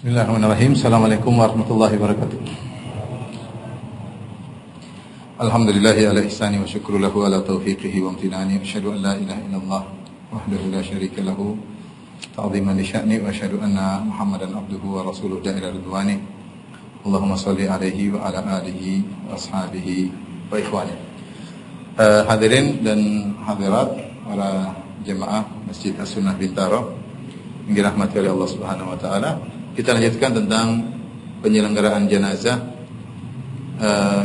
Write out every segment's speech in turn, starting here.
Bismillahirrahmanirrahim. Assalamualaikum warahmatullahi wabarakatuh. Alhamdulillahi ala ihsani wa syukru lahu ala taufiqihi wa amtinani. Asyhadu an la ilaha illallah wahdahu la syarika lahu ta'ziman li sya'ni wa asyhadu anna Muhammadan abduhu wa rasuluhu da'ila ridwani. Allahumma shalli alaihi wa ala alihi wa ashabihi wa ikhwani. Hadirin dan hadirat para jemaah Masjid As-Sunnah Bintaro yang dirahmati oleh Allah Subhanahu wa taala. Kita lanjutkan tentang penyelenggaraan jenazah.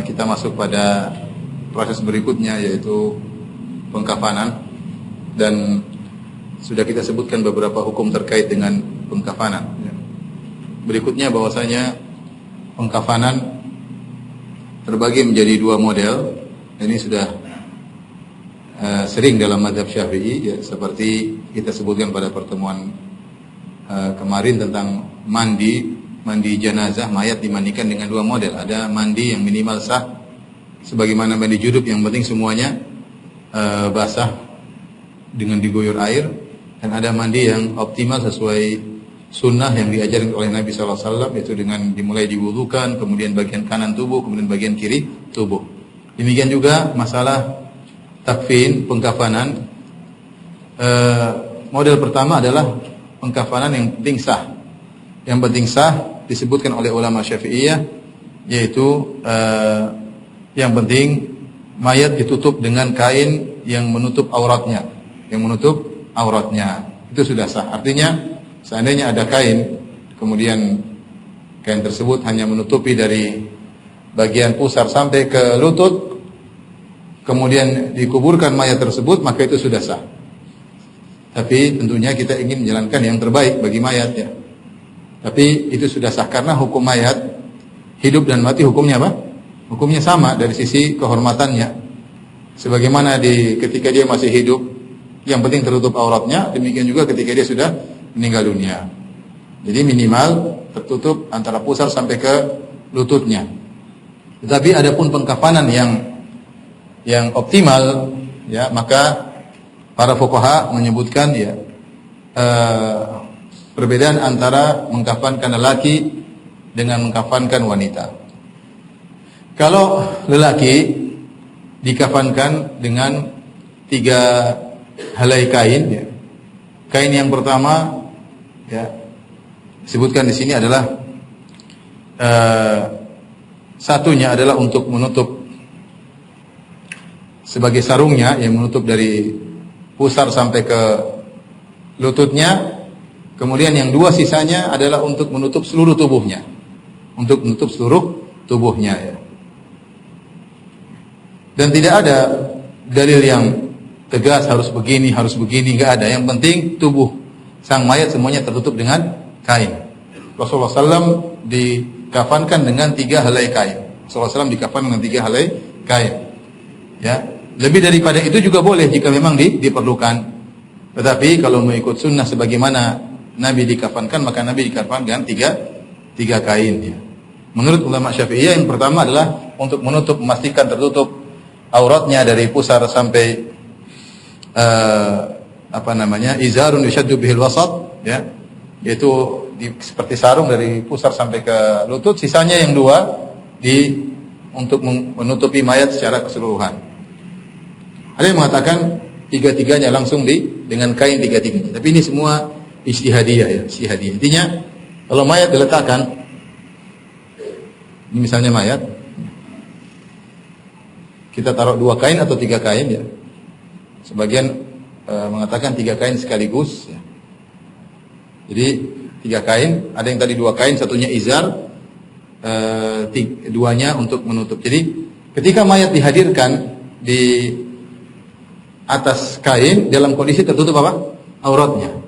Kita masuk pada proses berikutnya, yaitu pengkafanan. Dan sudah kita sebutkan beberapa hukum terkait dengan pengkafanan. Berikutnya bahwasanya pengkafanan terbagi menjadi dua model. Ini sudah sering dalam mazhab Syafi'i, ya, seperti kita sebutkan pada pertemuan kemarin tentang mandi jenazah mayat dimandikan dengan dua model. Ada mandi yang minimal sah sebagaimana mandi junub, yang penting semuanya basah dengan diguyur air, dan ada mandi yang optimal sesuai sunnah yang diajarkan oleh Nabi SAW, yaitu dengan dimulai diwudukan, kemudian bagian kanan tubuh, kemudian bagian kiri tubuh. Demikian juga masalah takfin, pengkafanan. Model pertama adalah pengkafanan yang penting sah. Yang penting sah disebutkan oleh ulama Syafi'iyah, yaitu yang penting mayat ditutup dengan kain yang menutup auratnya. Itu sudah sah. Artinya seandainya ada kain, kemudian kain tersebut hanya menutupi dari bagian pusar sampai ke lutut, kemudian dikuburkan mayat tersebut, maka itu sudah sah. Tapi tentunya kita ingin menjalankan yang terbaik bagi mayat, ya. Tapi itu sudah sah karena hukum mayat hidup dan mati hukumnya apa? Hukumnya sama dari sisi kehormatannya. Sebagaimana ketika dia masih hidup, yang penting tertutup auratnya, demikian juga ketika dia sudah meninggal dunia. Jadi minimal tertutup antara pusar sampai ke lututnya. Tetapi adapun pengkafanan yang optimal, ya, maka para fuqaha menyebutkan, ya, perbedaan antara mengkafankan lelaki dengan mengkafankan wanita. Kalau lelaki dikafankan dengan 3 helai kain, ya. Kain yang pertama, ya, disebutkan di sini adalah satunya adalah untuk menutup sebagai sarungnya, yang menutup dari pusar sampai ke lututnya. Kemudian yang 2 sisanya adalah untuk menutup seluruh tubuhnya. Ya. Dan tidak ada dalil yang tegas harus begini, enggak ada. Yang penting tubuh sang mayat semuanya tertutup dengan kain. Rasulullah SAW dikafankan dengan 3 helai kain. Ya. Lebih daripada itu juga boleh jika memang diperlukan. Tetapi kalau mengikut sunnah sebagaimana Nabi dikafankan, maka Nabi dikafankan 3 kain, ya. Menurut ulama Syafi'iyah, yang pertama adalah untuk memastikan tertutup auratnya dari pusar sampai izarun yushaddu bihil wasat, ya, yaitu seperti sarung dari pusar sampai ke lutut. Sisanya yang 2 untuk menutupi mayat secara keseluruhan. Ada yang mengatakan 3-3-nya langsung dengan kain 3-3. Tapi ini semua ijtihadiyah, ya, ijtihadiyah. Intinya kalau mayat diletakkan, ini misalnya mayat, kita taruh 2 kain atau 3 kain, ya. Sebagian mengatakan 3 kain sekaligus, ya. Jadi 3 kain, ada yang tadi 2 kain, satunya izar, 2-nya untuk menutup. Jadi ketika mayat dihadirkan di atas kain dalam kondisi tertutup apa? Auratnya.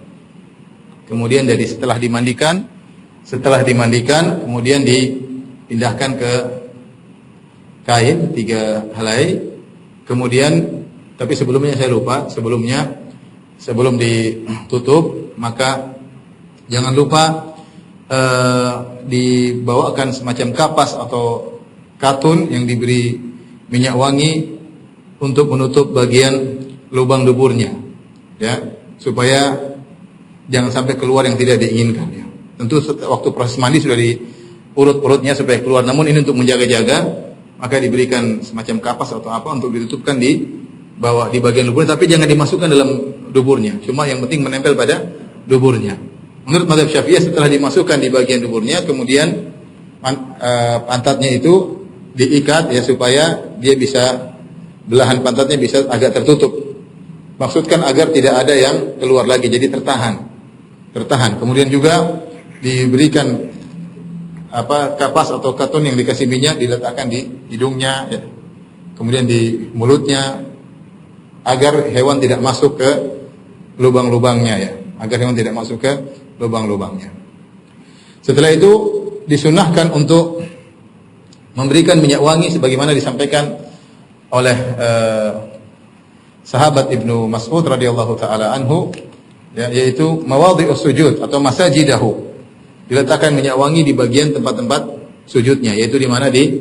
Kemudian setelah dimandikan, kemudian dipindahkan ke kain 3 helai. Kemudian, tapi sebelumnya saya lupa, sebelum ditutup, maka jangan lupa dibawakan semacam kapas atau katun yang diberi minyak wangi untuk menutup bagian lubang duburnya, ya, supaya jangan sampai keluar yang tidak diinginkan, ya. Tentu waktu proses mandi sudah diurut-urutnya supaya keluar. Namun ini untuk menjaga-jaga, maka diberikan semacam kapas atau apa untuk ditutupkan di bawah di bagian duburnya, tapi jangan dimasukkan dalam duburnya. Cuma yang penting menempel pada duburnya. Menurut mazhab Syafi'iyah setelah dimasukkan di bagian duburnya, kemudian pantatnya itu diikat ya supaya dia bisa belahan pantatnya bisa agak tertutup. Maksudkan agar tidak ada yang keluar lagi, jadi tertahan. Kemudian juga diberikan kapas atau karton yang dikasih minyak diletakkan di hidungnya, ya. Kemudian di mulutnya, agar hewan tidak masuk ke lubang-lubangnya, ya. Agar hewan tidak masuk ke lubang-lubangnya. Setelah itu disunahkan untuk memberikan minyak wangi sebagaimana disampaikan oleh sahabat Ibnu Mas'ud radhiyallahu taala anhu, ya, yaitu mawadhi'us sujud atau masajidahu. Diletakkan minyak wangi di bagian tempat-tempat sujudnya, yaitu di mana di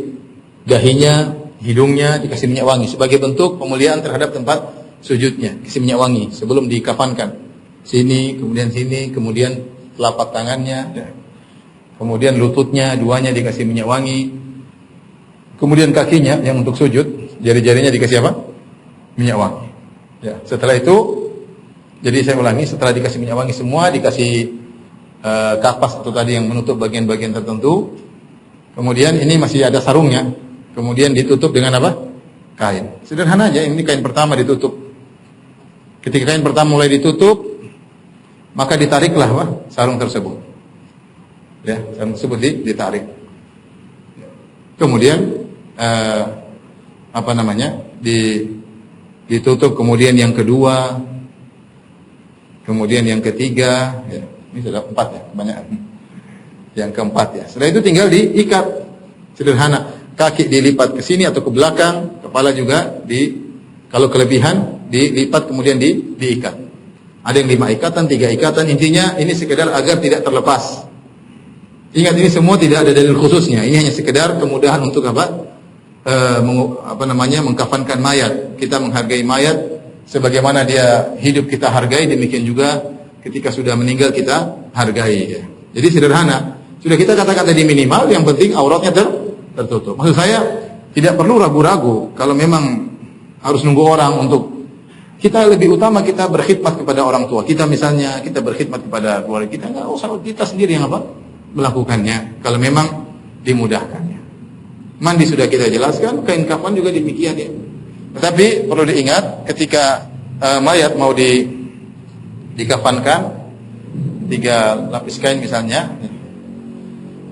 dahinya, hidungnya dikasih minyak wangi sebagai bentuk pemuliaan terhadap tempat sujudnya. Kasih minyak wangi sebelum dikafankan. Sini, kemudian telapak tangannya, ya. Kemudian lututnya duanya dikasih minyak wangi. Kemudian kakinya yang untuk sujud, jari-jarinya dikasih apa? Minyak wangi. Ya, setelah itu, jadi saya ulangi, setelah dikasih minyak wangi semua, dikasih kapas atau tadi yang menutup bagian-bagian tertentu. Kemudian ini masih ada sarungnya. Kemudian ditutup dengan apa? Kain. Sederhana aja, ini kain pertama ditutup. Ketika kain pertama mulai ditutup, maka ditariklah sarung tersebut. Ya, sarung tersebut ditarik. Kemudian ditutup, kemudian yang kedua, kemudian yang ketiga, ya. Ini sudah 4 ya, kebanyakan. Yang keempat ya. Setelah itu tinggal diikat. Sederhana. Kaki dilipat ke sini atau ke belakang, kepala juga kalau kelebihan dilipat kemudian diikat. Ada yang 5 ikatan, 3 ikatan, intinya ini sekedar agar tidak terlepas. Ingat, ini semua tidak ada dalil khususnya. Ini hanya sekedar kemudahan untuk mengkafankan mayat. Kita menghargai mayat sebagaimana dia hidup kita hargai, demikian juga ketika sudah meninggal kita hargai, ya. Jadi sederhana. Sudah kita katakan tadi minimal, yang penting auratnya tertutup. Maksud saya tidak perlu ragu-ragu. Kalau memang harus nunggu orang untuk, kita lebih utama kita berkhidmat kepada orang tua. Kita misalnya kita berkhidmat kepada keluarga kita, enggak usah kita sendiri yang melakukannya. Kalau memang dimudahkannya. Mandi sudah kita jelaskan, kain kafan juga demikian, ya. Tetapi perlu diingat ketika mayat mau dikafankan 3 lapis kain misalnya,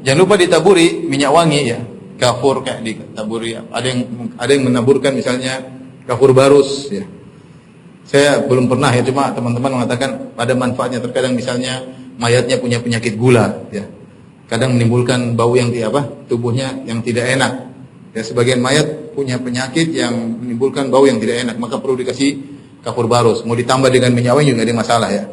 jangan lupa ditaburi minyak wangi, ya. Kafur kayak ditaburi. Ada yang menaburkan misalnya kafur barus, ya. Saya belum pernah, ya, cuma teman-teman mengatakan ada manfaatnya. Terkadang misalnya mayatnya punya penyakit gula, ya. Kadang menimbulkan bau yang tubuhnya yang tidak enak. Ya, sebagian mayat punya penyakit yang menimbulkan bau yang tidak enak, maka perlu dikasih kafur barus. Mau ditambah dengan minyak wangi juga ada masalah, ya.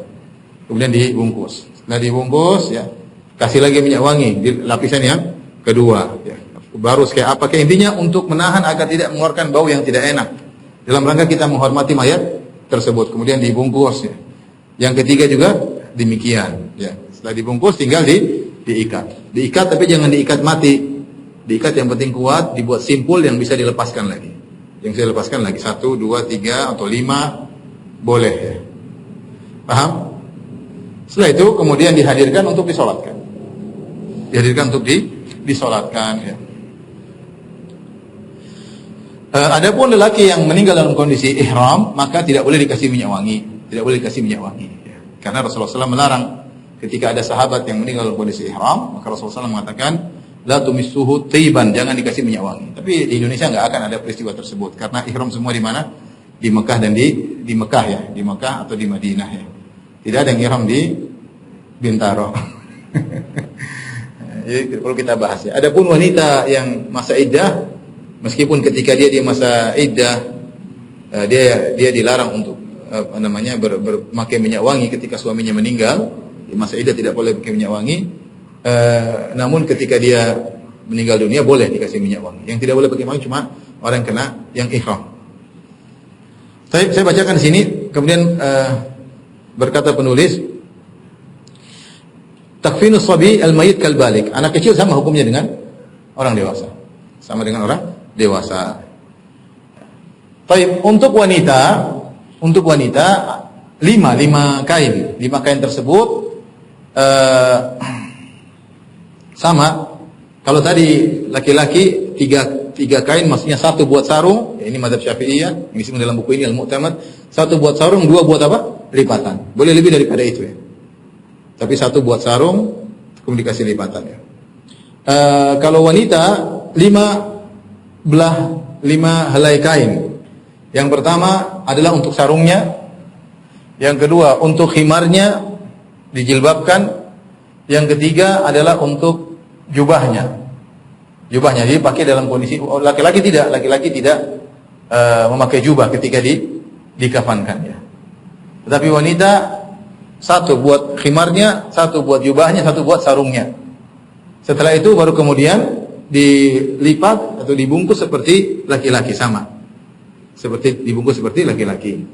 Kemudian dibungkus. Setelah dibungkus, ya, kasih lagi minyak wangi di lapisan yang kedua, ya. Kafur barus kayak apa? Kayak intinya untuk menahan agar tidak mengeluarkan bau yang tidak enak. Dalam rangka kita menghormati mayat tersebut. Kemudian dibungkus, ya. Yang ketiga juga demikian, ya. Setelah dibungkus tinggal diikat. Diikat tapi jangan diikat mati. Diikat yang penting kuat, dibuat simpul yang bisa dilepaskan lagi. Yang saya lepaskan lagi 1, 2, 3 atau 5 boleh, ya. Paham? Setelah itu kemudian dihadirkan untuk disolatkan. Dihadirkan untuk disolatkan, ya. Adapun lelaki yang meninggal dalam kondisi ihram, maka tidak boleh dikasih minyak wangi. Tidak boleh dikasih minyak wangi, ya. Karena Rasulullah SAW melarang. Ketika ada sahabat yang meninggal dalam kondisi ihram, maka Rasulullah SAW mengatakan, la tumissuhu tiban, jangan dikasih minyak wangi. Tapi di Indonesia enggak akan ada peristiwa tersebut karena ihram semua di mana? Di Mekah dan di Mekah, ya, di Mekah atau di Madinah, ya. Tidak ada yang ihram di Bintaro. Jadi perlu kita bahas, ya. Adapun wanita yang masa iddah, meskipun ketika dia di masa iddah dia dilarang untuk berpakai minyak wangi ketika suaminya meninggal. Di masa iddah tidak boleh pakai minyak wangi. Namun ketika dia meninggal dunia boleh dikasih minyak wangi. Yang tidak boleh pakai wangi cuma orang yang kena yang ihram. Saya bacakan di sini. Kemudian berkata penulis, Takfinus sabi al-mayyit kal balik. Anak kecil sama hukumnya dengan orang dewasa. Sama dengan orang dewasa. Baik, untuk wanita 5 kain. 5 kain tersebut sama. Kalau tadi laki-laki 3 kain, maksudnya 1 buat sarung. Ini mazhab Syafi'iyah, ini dalam buku ini Al-Mu'tamad. 1 buat sarung, 2 buat apa? Lipatan. Boleh lebih daripada itu ya. Tapi 1 buat sarung, kemudian dikasih lipatan ya. Kalau wanita 5 helai kain. Yang pertama adalah untuk sarungnya. Yang kedua untuk khimarnya, dijilbabkan. Yang ketiga adalah untuk jubahnya. Jadi pakai dalam kondisi laki-laki tidak memakai jubah ketika dikafankan ya. Tetapi wanita 1 buat khimarnya, 1 buat jubahnya, 1 buat sarungnya. Setelah itu baru kemudian dilipat atau dibungkus seperti laki-laki, sama. Dibungkus seperti laki-laki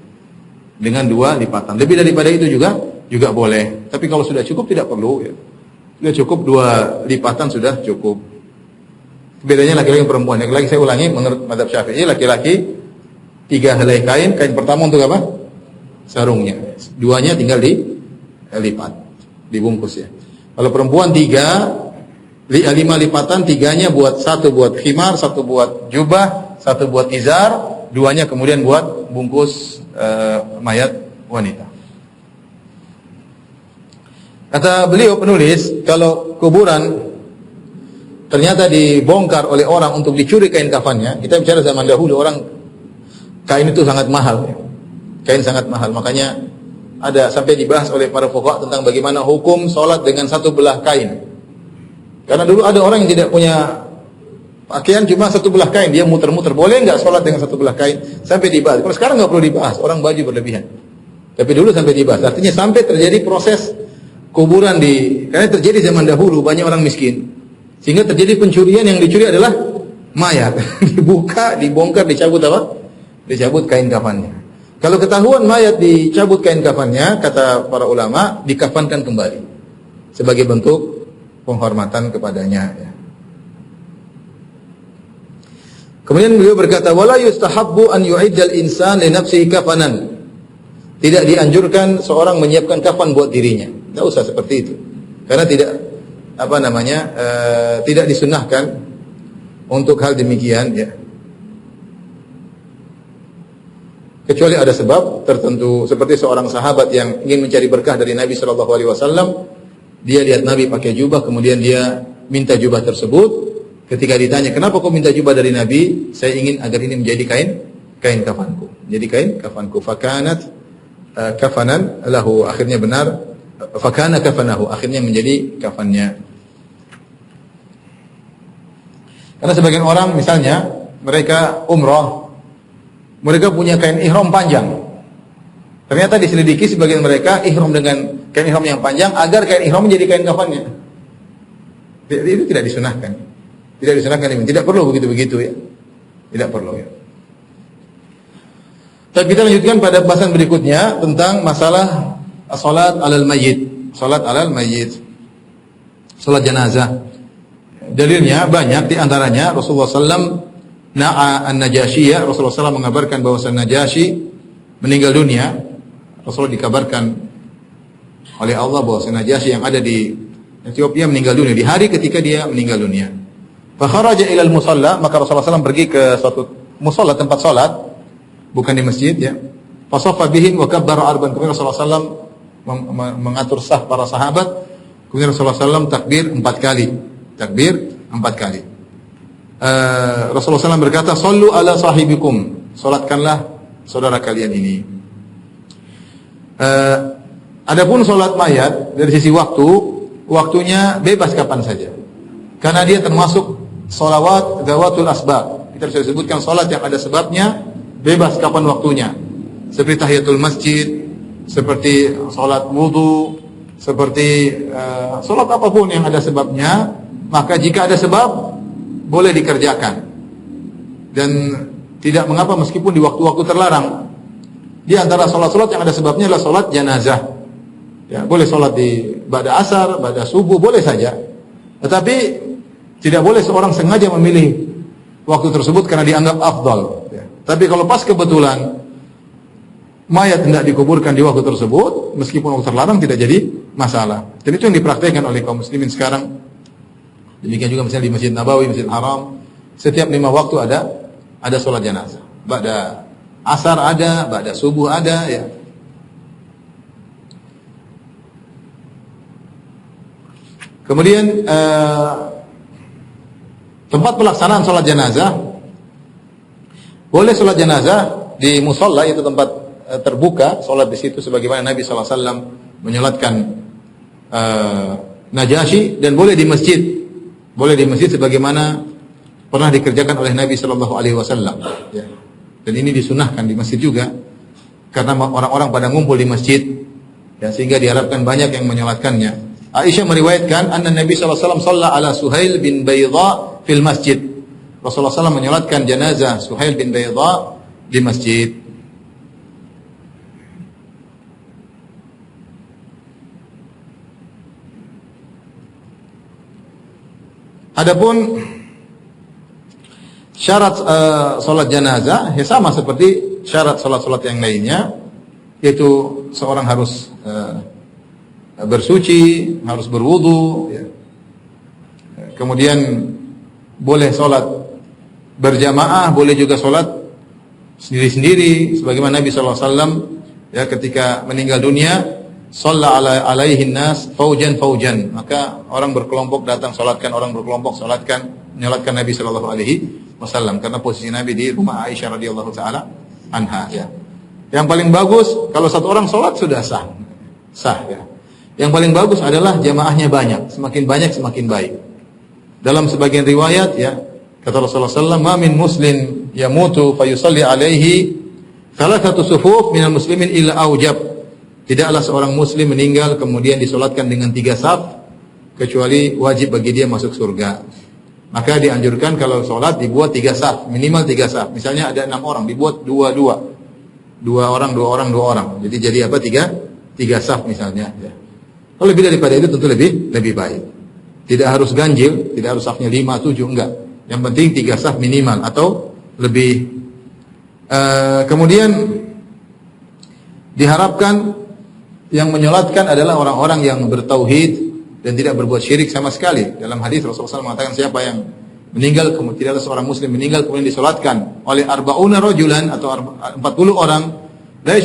dengan 2 lipatan. Lebih daripada itu juga boleh. Tapi kalau sudah cukup tidak perlu ya. Sudah cukup 2 lipatan sudah cukup. Bedanya laki-laki dan perempuan. Laki-laki, saya ulangi, menurut mazhab Syafi'i, laki-laki 3 helai kain. Kain pertama untuk apa? Sarungnya. 2-nya tinggal dilipat, dibungkus ya. Kalau perempuan 5 lipatan, 3-nya buat 1 buat khimar, 1 buat jubah, 1 buat izar, 2-nya kemudian buat bungkus mayat wanita. Kata beliau penulis, kalau kuburan ternyata dibongkar oleh orang untuk dicuri kain kafannya, kita bicara zaman dahulu, orang kain itu sangat mahal ya. Kain sangat mahal, makanya ada sampai dibahas oleh para fuqaha tentang bagaimana hukum sholat dengan 1 belah kain. Karena dulu ada orang yang tidak punya pakaian, cuma 1 belah kain, dia muter-muter, boleh nggak sholat dengan 1 belah kain? Sampai dibahas. Kalau sekarang nggak perlu dibahas, orang baju berlebihan. Tapi dulu sampai dibahas. Artinya sampai terjadi proses kuburan karena terjadi zaman dahulu banyak orang miskin, sehingga terjadi pencurian. Yang dicuri adalah mayat. Dibuka, dibongkar, dicabut apa? Dicabut kain kafannya. Kalau ketahuan mayat dicabut kain kafannya, kata para ulama, dikafankan kembali sebagai bentuk penghormatan kepadanya ya. Kemudian beliau berkata, wala yustahabbu an yu'iddal insan li nafsihi kafanan. Tidak dianjurkan seorang menyiapkan kafan buat dirinya. Tidak usah seperti itu. Karena tidak disunnahkan untuk hal demikian ya. Kecuali ada sebab tertentu, seperti seorang sahabat yang ingin mencari berkah dari Nabi sallallahu alaihi wasallam. Dia lihat Nabi pakai jubah, kemudian dia minta jubah tersebut. Ketika ditanya, "Kenapa kau minta jubah dari Nabi?" "Saya ingin agar ini menjadi kain kafanku." Jadi kain kafanku. Fakanat kafanan lahu, akhirnya benar. Fakana kafanahu, akhirnya menjadi kafannya. Karena sebagian orang misalnya mereka umrah, mereka punya kain ihram panjang. Ternyata diselidiki sebagian mereka ihram dengan kain ihram yang panjang agar kain ihram menjadi kain kafannya. Itu tidak disunahkan. Tidak disunahkan ini. Tidak perlu begitu-begitu ya. Tidak perlu ya. Tapi kita lanjutkan pada bahasan berikutnya tentang masalah salat alal mayyit. Salat alal mayyit. Salat jenazah. Dalilnya banyak, di antaranya Rasulullah SAW na'a an-Najasyi, Rasulullah SAW mengabarkan bahwa Najasyi meninggal dunia. Rasulullah dikabarkan oleh Allah bahwa Najasyi yang ada di Ethiopia meninggal dunia di hari ketika dia meninggal dunia. Fa kharaja ila al-musalla, maka Rasulullah SAW pergi ke suatu musalla, tempat salat, bukan di masjid ya. Fa shaffa bihim wa kabbara arban. Kemudian Rasulullah SAW mengatur saf para sahabat. Kemudian Rasulullah SAW takbir 4 kali. Takbir 4 kali. Rasulullah SAW berkata, "Shallu ala sahibikum." Salatkanlah saudara kalian ini. Adapun salat mayat dari sisi waktunya bebas kapan saja. Karena dia termasuk salawat dzawatul asbab. Kita bisa sebutkan salat yang ada sebabnya, bebas kapan waktunya. Seperti tahiyatul masjid, seperti salat wudu, seperti salat apapun yang ada sebabnya, maka jika ada sebab boleh dikerjakan. Dan tidak mengapa meskipun di waktu-waktu terlarang. Di antara salat-salat yang ada sebabnya adalah salat jenazah. Ya, boleh sholat di ba'da asar, ba'da subuh, boleh saja. Tetapi tidak boleh seorang sengaja memilih waktu tersebut karena dianggap afdal. Ya. Tapi kalau pas kebetulan mayat hendak dikuburkan di waktu tersebut, meskipun waktu terlarang tidak jadi masalah. Dan itu yang dipraktikkan oleh kaum muslimin sekarang. Demikian juga misalnya di Masjid Nabawi, Masjid Haram, setiap 5 waktu ada sholat jenazah. Ba'da asar ada, ba'da subuh ada, ya. Kemudian tempat pelaksanaan sholat jenazah, boleh sholat jenazah di musola, yaitu tempat terbuka, sholat di situ sebagaimana Nabi SAW menyolatkan Najasyi, dan boleh di masjid sebagaimana pernah dikerjakan oleh Nabi SAW. Ya. Dan ini disunahkan di masjid juga karena orang-orang pada ngumpul di masjid, ya, sehingga diharapkan banyak yang menyolatkannya. Aisyah meriwayatkan anna Nabi SAW shalla ala Suhail bin Baydha fil masjid. Rasulullah SAW menyolatkan jenazah Suhail bin Baydha di masjid. Adapun syarat salat jenazah ya sama seperti syarat salat-salat yang lainnya, yaitu seorang harus bersuci, harus berwudu, ya. Kemudian boleh sholat berjamaah, boleh juga sholat sendiri-sendiri, sebagaimana Nabi SAW ya ketika meninggal dunia, shalla alaihin nas faujan, maka orang berkelompok datang sholatkan, orang berkelompok menyolatkan Nabi SAW, karena posisi Nabi di rumah Aisyah radhiyallahu taala anha. Ya. Yang paling bagus kalau satu orang sholat sudah sah ya. Yang paling bagus adalah jamaahnya banyak, semakin banyak semakin baik. Dalam sebagian riwayat ya, kata Rasulullah SAW, "Ma min muslim yamutu fayusalli alaihi thalathatu sufuf minal muslimin illa aujab." Tidaklah seorang muslim meninggal kemudian disolatkan dengan 3 saf kecuali wajib bagi dia masuk surga. Maka dianjurkan kalau sholat dibuat 3 saf, minimal 3 saf. Misalnya ada 6 orang, dibuat 2 orang. Jadi apa? 3 saf misalnya ya. Kalau lebih daripada itu tentu lebih baik. Tidak harus ganjil, tidak harus safnya 5, 7, enggak. Yang penting 3 saf minimal atau lebih. Kemudian diharapkan yang menyolatkan adalah orang-orang yang bertauhid dan tidak berbuat syirik sama sekali. Dalam hadis Rasulullah SAW mengatakan siapa yang meninggal, kemudian tidak ada seorang muslim meninggal kemudian disolatkan oleh 40 rajulan atau 40 orang, la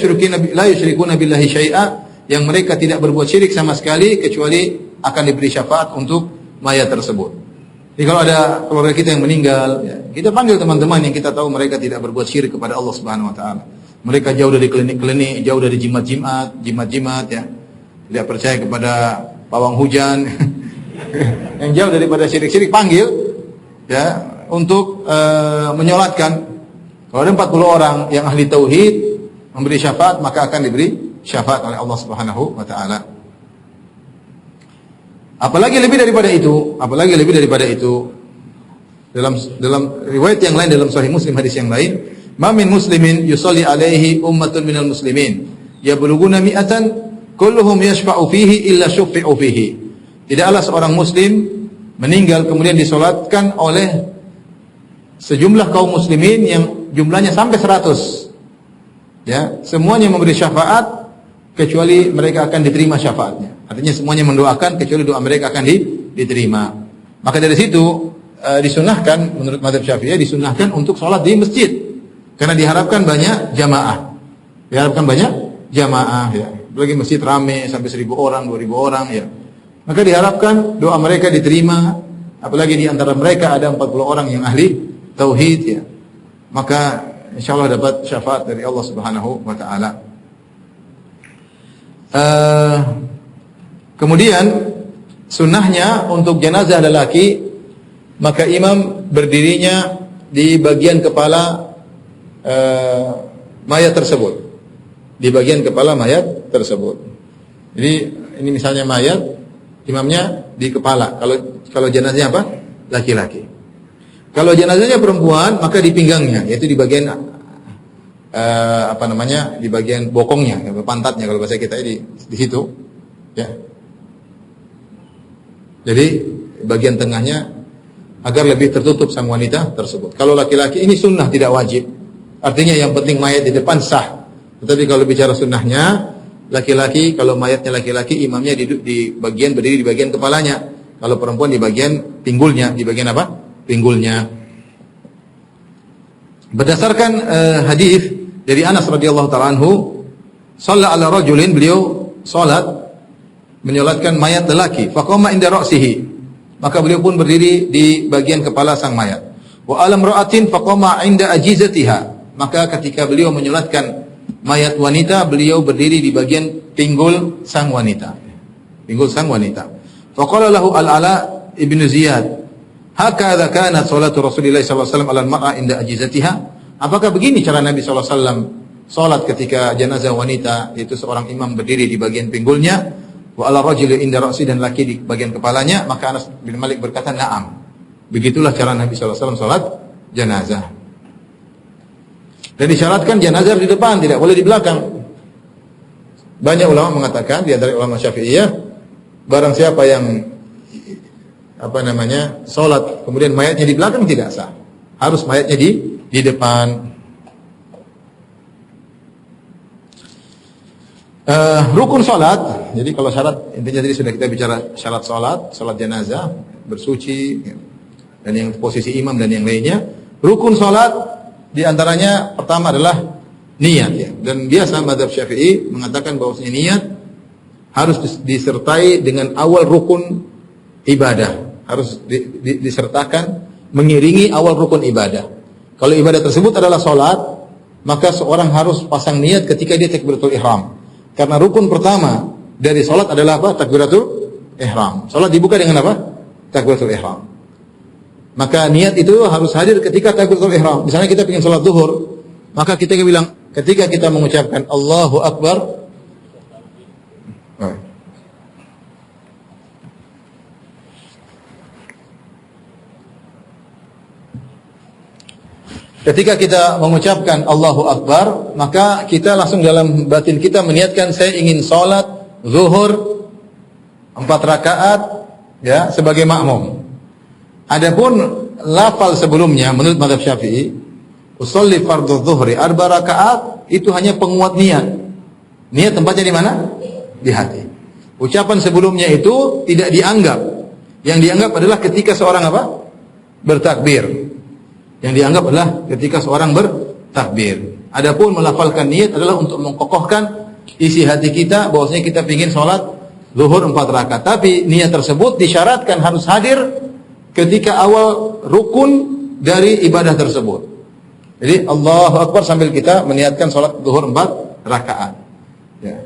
yusyrikuna billahi syai'a, yang mereka tidak berbuat syirik sama sekali kecuali akan diberi syafaat untuk mayat tersebut. Jadi kalau ada keluarga kita yang meninggal, ya, kita panggil teman-teman yang kita tahu mereka tidak berbuat syirik kepada Allah Subhanahu wa taala. Mereka jauh dari klinik-klinik, jauh dari jimat-jimat ya. Tidak percaya kepada pawang hujan. Yang jauh daripada syirik-syirik panggil ya untuk menyolatkan. Kalau ada 40 orang yang ahli tauhid memberi syafaat, maka akan diberi syafaat oleh Allah Subhanahu wa taala. Apalagi lebih daripada itu, dalam riwayat yang lain, dalam Sahih Muslim, hadis yang lain, ma min muslimin yusalli alaihi ummatun minal muslimin yablughuna mi'atan kulluhum yashfa'u fihi illa syuffi'u fihi. Tidaklah seorang muslim meninggal kemudian disolatkan oleh sejumlah kaum muslimin yang jumlahnya sampai 100. Ya, semuanya memberi syafaat kecuali mereka akan diterima syafaatnya. Artinya semuanya mendoakan kecuali doa mereka akan diterima. Maka dari situ disunahkan, menurut mazhab Syafi'iyah disunahkan untuk sholat di masjid karena diharapkan banyak jamaah. Ya. Apalagi masjid ramai sampai 1.000 orang, 2.000 orang ya. Maka diharapkan doa mereka diterima, apalagi di antara mereka ada 40 orang yang ahli tauhid ya. Maka insyaallah dapat syafaat dari Allah Subhanahu wa taala. Kemudian sunnahnya untuk jenazah lelaki, maka imam berdirinya di bagian kepala mayat tersebut. Jadi ini misalnya mayat, imamnya di kepala. Kalau jenazahnya apa? Laki-laki. Kalau jenazahnya perempuan, maka di pinggangnya, yaitu di bagian di bagian bokongnya, pantatnya kalau bahasa kita di situ. Ya. Jadi bagian tengahnya agar lebih tertutup sang wanita tersebut. Kalau laki-laki ini sunnah, tidak wajib. Artinya yang penting mayat di depan sah. Tetapi kalau bicara sunnahnya, laki-laki, kalau mayatnya laki-laki, imamnya di bagian berdiri di bagian kepalanya. Kalau perempuan di bagian pinggulnya. Di bagian apa? Pinggulnya. Berdasarkan hadis dari Anas radhiyallahu taala anhu, shalla ala rajulin, beliau salat menyolatkan mayat lelaki, faqama inda ra'sihi, maka beliau pun berdiri di bagian kepala sang mayat. Wa alam ra'atin faqama inda ajizatiha, maka ketika beliau menyolatkan mayat wanita, beliau berdiri di bagian pinggul sang wanita. Pinggul sang wanita. Faqala lahu al-Ala ibnu Ziyad, hakadha kanat salatu Rasulillah sallallahu alaihi wasallam ala al-mar'a inda ajizatiha? Apakah begini cara Nabi sallallahu alaihi wasallam salat ketika jenazah wanita, yaitu seorang imam berdiri di bagian pinggulnya, wa ala rajuli inda ra'si, dan laki di bagian kepalanya? Maka Anas bin Malik berkata, "Na'am." Begitulah cara Nabi sallallahu alaihi wasallam salat jenazah. Dan disyaratkan jenazah di depan, tidak boleh di belakang. Banyak ulama mengatakan, di antara ulama Syafi'iyah, barang siapa yang salat kemudian mayatnya di belakang tidak sah. Harus mayatnya di depan. Rukun salat. Jadi kalau syarat, intinya tadi sudah kita bicara syarat salat jenazah, bersuci, dan yang posisi imam dan yang lainnya. Rukun salat di antaranya pertama adalah niat, ya. Dan biasa mazhab Syafi'i mengatakan bahwasanya niat harus disertai dengan awal rukun ibadah. Harus disertakan mengiringi awal rukun ibadah. Kalau ibadah tersebut adalah salat, maka seorang harus pasang niat ketika dia takbiratul ihram. Karena rukun pertama dari salat adalah apa? Takbiratul ihram. Salat dibuka dengan apa? Takbiratul ihram. Maka niat itu harus hadir ketika takbiratul ihram. Misalnya kita ingin salat zuhur, maka kita bilang ketika kita mengucapkan Allahu Akbar, ketika kita mengucapkan Allahu Akbar, maka kita langsung dalam batin kita meniatkan, saya ingin salat zuhur 4 rakaat, ya, sebagai makmum. Adapun lafal sebelumnya menurut mazhab Syafi'i, usolli fardhu zuhri 4 rakaat, itu hanya penguat niat. Niat tempatnya di mana? Di hati. Ucapan sebelumnya itu tidak dianggap. Yang dianggap adalah ketika seorang apa? Bertakbir. Yang dianggap adalah ketika seorang bertakbir. Adapun melafalkan niat adalah untuk mengkokohkan isi hati kita bahwasanya kita ingin salat zuhur 4 rakaat. Tapi niat tersebut disyaratkan harus hadir ketika awal rukun dari ibadah tersebut. Jadi Allahu Akbar sambil kita meniatkan salat zuhur 4 rakaat. Ya.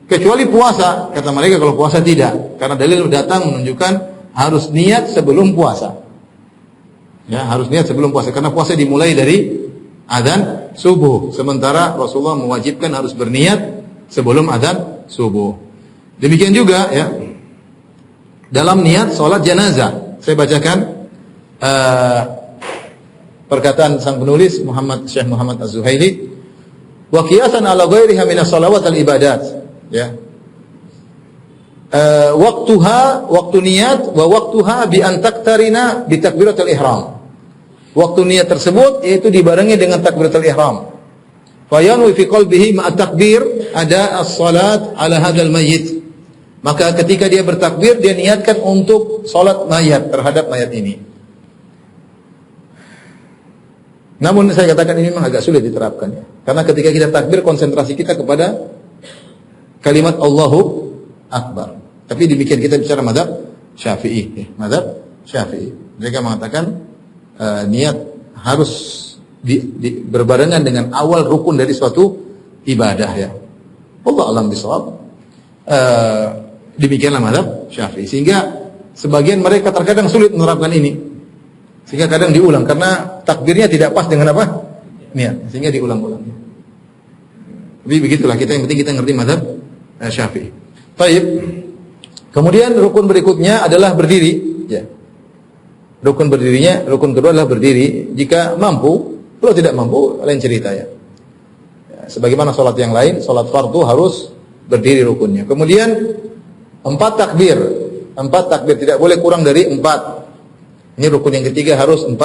Kecuali puasa, kata mereka kalau puasa tidak, karena dalil datang menunjukkan harus niat sebelum puasa. Ya, harus niat sebelum puasa, karena puasa dimulai dari adzan subuh, sementara Rasulullah mewajibkan harus berniat sebelum adzan subuh. Demikian juga, ya, dalam niat salat jenazah. Saya bacakan perkataan sang penulis Syekh Muhammad Az-Zuhaili, wa qiyasan ala ghairiha min as-salawat al-ibadat, ya. Waktu niat wa waktuha bi an taqtarina bi takbiratul ihram. Waktu niat tersebut yaitu dibarengi dengan takbiratul ihram. Fa yanwi fi qalbihi ma at-takbir ada as-salat ala hadzal mayyit. Maka ketika dia bertakbir, dia niatkan untuk salat mayat terhadap mayat ini. Namun saya katakan ini memang agak sulit diterapkan, ya. Karena ketika kita takbir, konsentrasi kita kepada kalimat Allahu Akbar. Tapi demikian kita bicara mazhab Syafi'i, ya. Mazhab Syafi'i. Mereka mengatakan niat harus berbarengan dengan awal rukun dari suatu ibadah, ya. Allah alam bisawab. Demikianlah mazhab Syafi'i. Sehingga sebagian mereka terkadang sulit menerapkan ini. Sehingga kadang diulang karena takbirnya tidak pas dengan apa? Niat. Sehingga diulang-ulang. Tapi begitulah kita, yang penting kita ngerti mazhab Syafi'i. Baik. Kemudian rukun berikutnya adalah berdiri, ya. Rukun kedua adalah berdiri jika mampu. Kalau tidak mampu, lain cerita, ya. Sebagaimana salat yang lain, salat fardu harus berdiri rukunnya. Kemudian 4 takbir. 4 takbir, tidak boleh kurang dari 4. Ini rukun yang ketiga, harus 4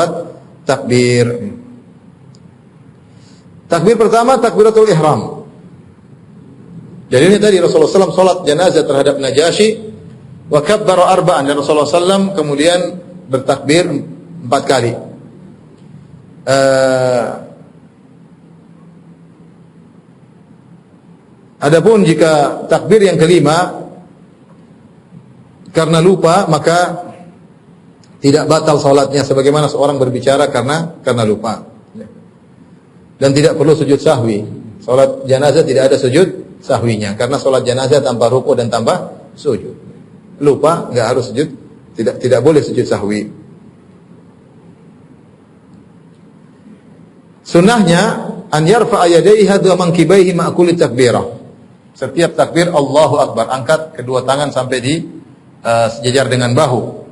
takbir. Takbir pertama takbiratul ihram. Jadi ini tadi Rasulullah SAW salat jenazah terhadap Najasyi, wa kabbara arba'an, dan Rasulullah SAW kemudian bertakbir 4 kali. Adapun jika takbir yang kelima karena lupa, maka tidak batal salatnya sebagaimana seorang berbicara karena lupa. Dan tidak perlu sujud sahwi. Salat jenazah tidak ada sujud sahwinya karena salat jenazah tanpa ruku dan tanpa sujud. Lupa enggak harus sujud, tidak boleh sujud sahwi. Sunnahnya an yarfa'a yadayhi hadwa mankibaihi ma kulli takbirah. Setiap takbir Allahu Akbar, angkat kedua tangan sampai di sejajar dengan bahu.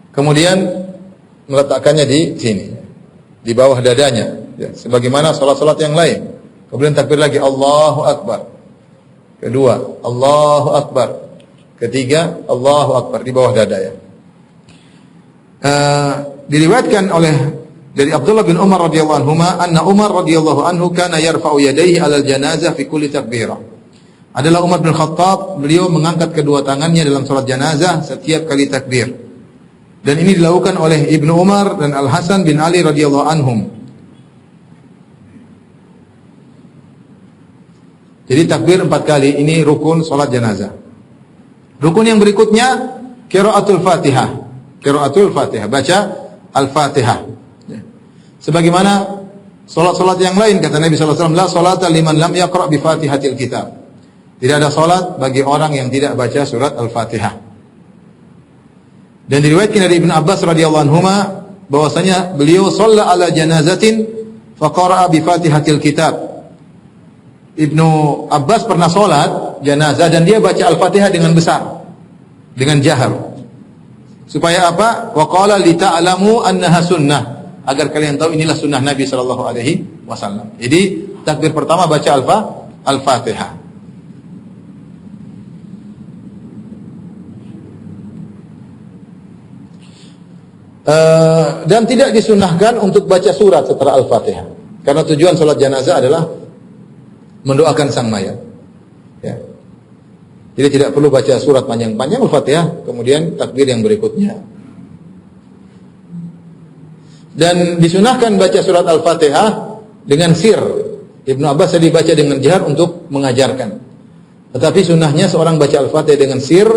Kemudian meletakkannya di sini, di bawah dadanya, ya, sebagaimana salat-salat yang lain. Kemudian takbir lagi Allahu Akbar. Kedua, Allahu Akbar. Ketiga, Allahu Akbar di bawah dada, ya. Diriwayatkan oleh dari Abdullah bin Umar radhiyallahu anhuma, anna Umar radhiyallahu anhu kana yarfa'u yadayhi 'alal janazah fi kulli takbirah. Adalah Umar bin Khattab, beliau mengangkat kedua tangannya dalam salat janazah setiap kali takbir. Dan ini dilakukan oleh Ibnu Umar dan Al Hasan bin Ali radhiyallahu anhum. Jadi takbir 4 kali, ini rukun salat janazah. Rukun yang berikutnya qiraatul Fatihah. Qiraatul Fatihah, baca Al-Fatihah. Sebagaimana salat-salat yang lain, kata Nabi sallallahu alaihi wasallam, la salata liman lam yaqra bi Fatihatil kitab. Tidak ada salat bagi orang yang tidak baca surat Al-Fatihah. Dan diriwayatkan dari Ibnu Abbas radhiyallahu anhuma bahwasanya beliau shalla ala janazatin fa qara'a bi Fatihatil kitab. Ibnu Abbas pernah salat jenazah dan dia baca Al-Fatihah dengan besar, dengan jahar. Supaya apa? Wa qala li ta'lamu annaha sunnah, agar kalian tahu inilah sunnah Nabi sallallahu alaihi wasallam. Jadi takbir pertama baca Al-Fatihah. Dan tidak disunnahkan untuk baca surat setelah Al-Fatihah, karena tujuan salat jenazah adalah mendoakan sang mayat, ya. Jadi tidak perlu baca surat panjang-panjang, Al-Fatihah, kemudian takbir yang berikutnya. Dan disunahkan baca surat Al-Fatihah dengan sir. Ibnu Abbas tadi baca dengan jahar untuk mengajarkan. Tetapi sunnahnya seorang baca Al-Fatihah dengan sir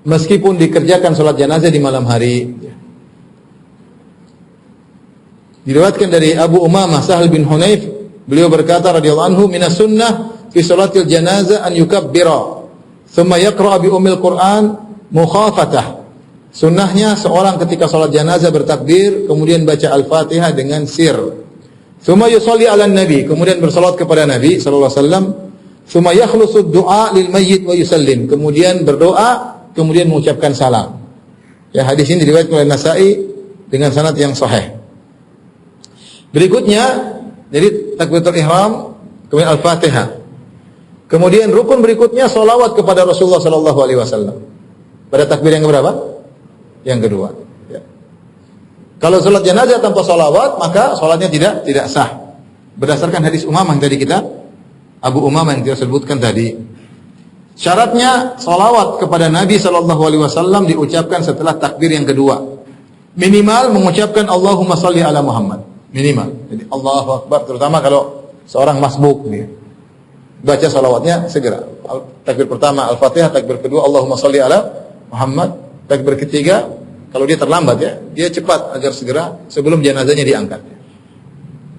meskipun dikerjakan salat jenazah di malam hari. Diriwayatkan dari Abu Umamah Sahal bin Hunayf, beliau berkata radhiyallahu anhu, minas sunnah fi salatil janazah an yukabbira thumma yaqra bi ummil Qur'an mukhafatah. Sunnahnya seorang ketika salat janazah bertakbir kemudian baca Al-Fatihah dengan sir. Thumma yusalli 'alan nabi, kemudian bersalat kepada Nabi sallallahu alaihi wasallam. Thumma yakhlusu du'a lil mayyit wa yusallim, kemudian berdoa, kemudian mengucapkan salam. Ya, hadis ini diriwayatkan oleh Nasa'i dengan sanad yang sahih. Berikutnya, jadi takbiratul ihram, kemudian Al-Fatihah. Kemudian rukun berikutnya salawat kepada Rasulullah sallallahu alaihi wasallam. Pada takbir yang berapa? Yang kedua. Ya. Kalau salat jenazah tanpa salawat, maka salatnya tidak sah. Berdasarkan hadis Umamah yang tadi kita, Abu Umamah yang kita sebutkan tadi. Syaratnya salawat kepada Nabi sallallahu alaihi wasallam diucapkan setelah takbir yang kedua. Minimal mengucapkan Allahumma shalli ala Muhammad. Minimal. Jadi Allahu Akbar, terutama kalau seorang masbuk nih. Baca salawatnya segera. Takbir pertama Al-Fatihah, takbir kedua Allahumma shalli ala Muhammad, takbir ketiga kalau dia terlambat, ya, dia cepat agar segera sebelum jenazahnya diangkat.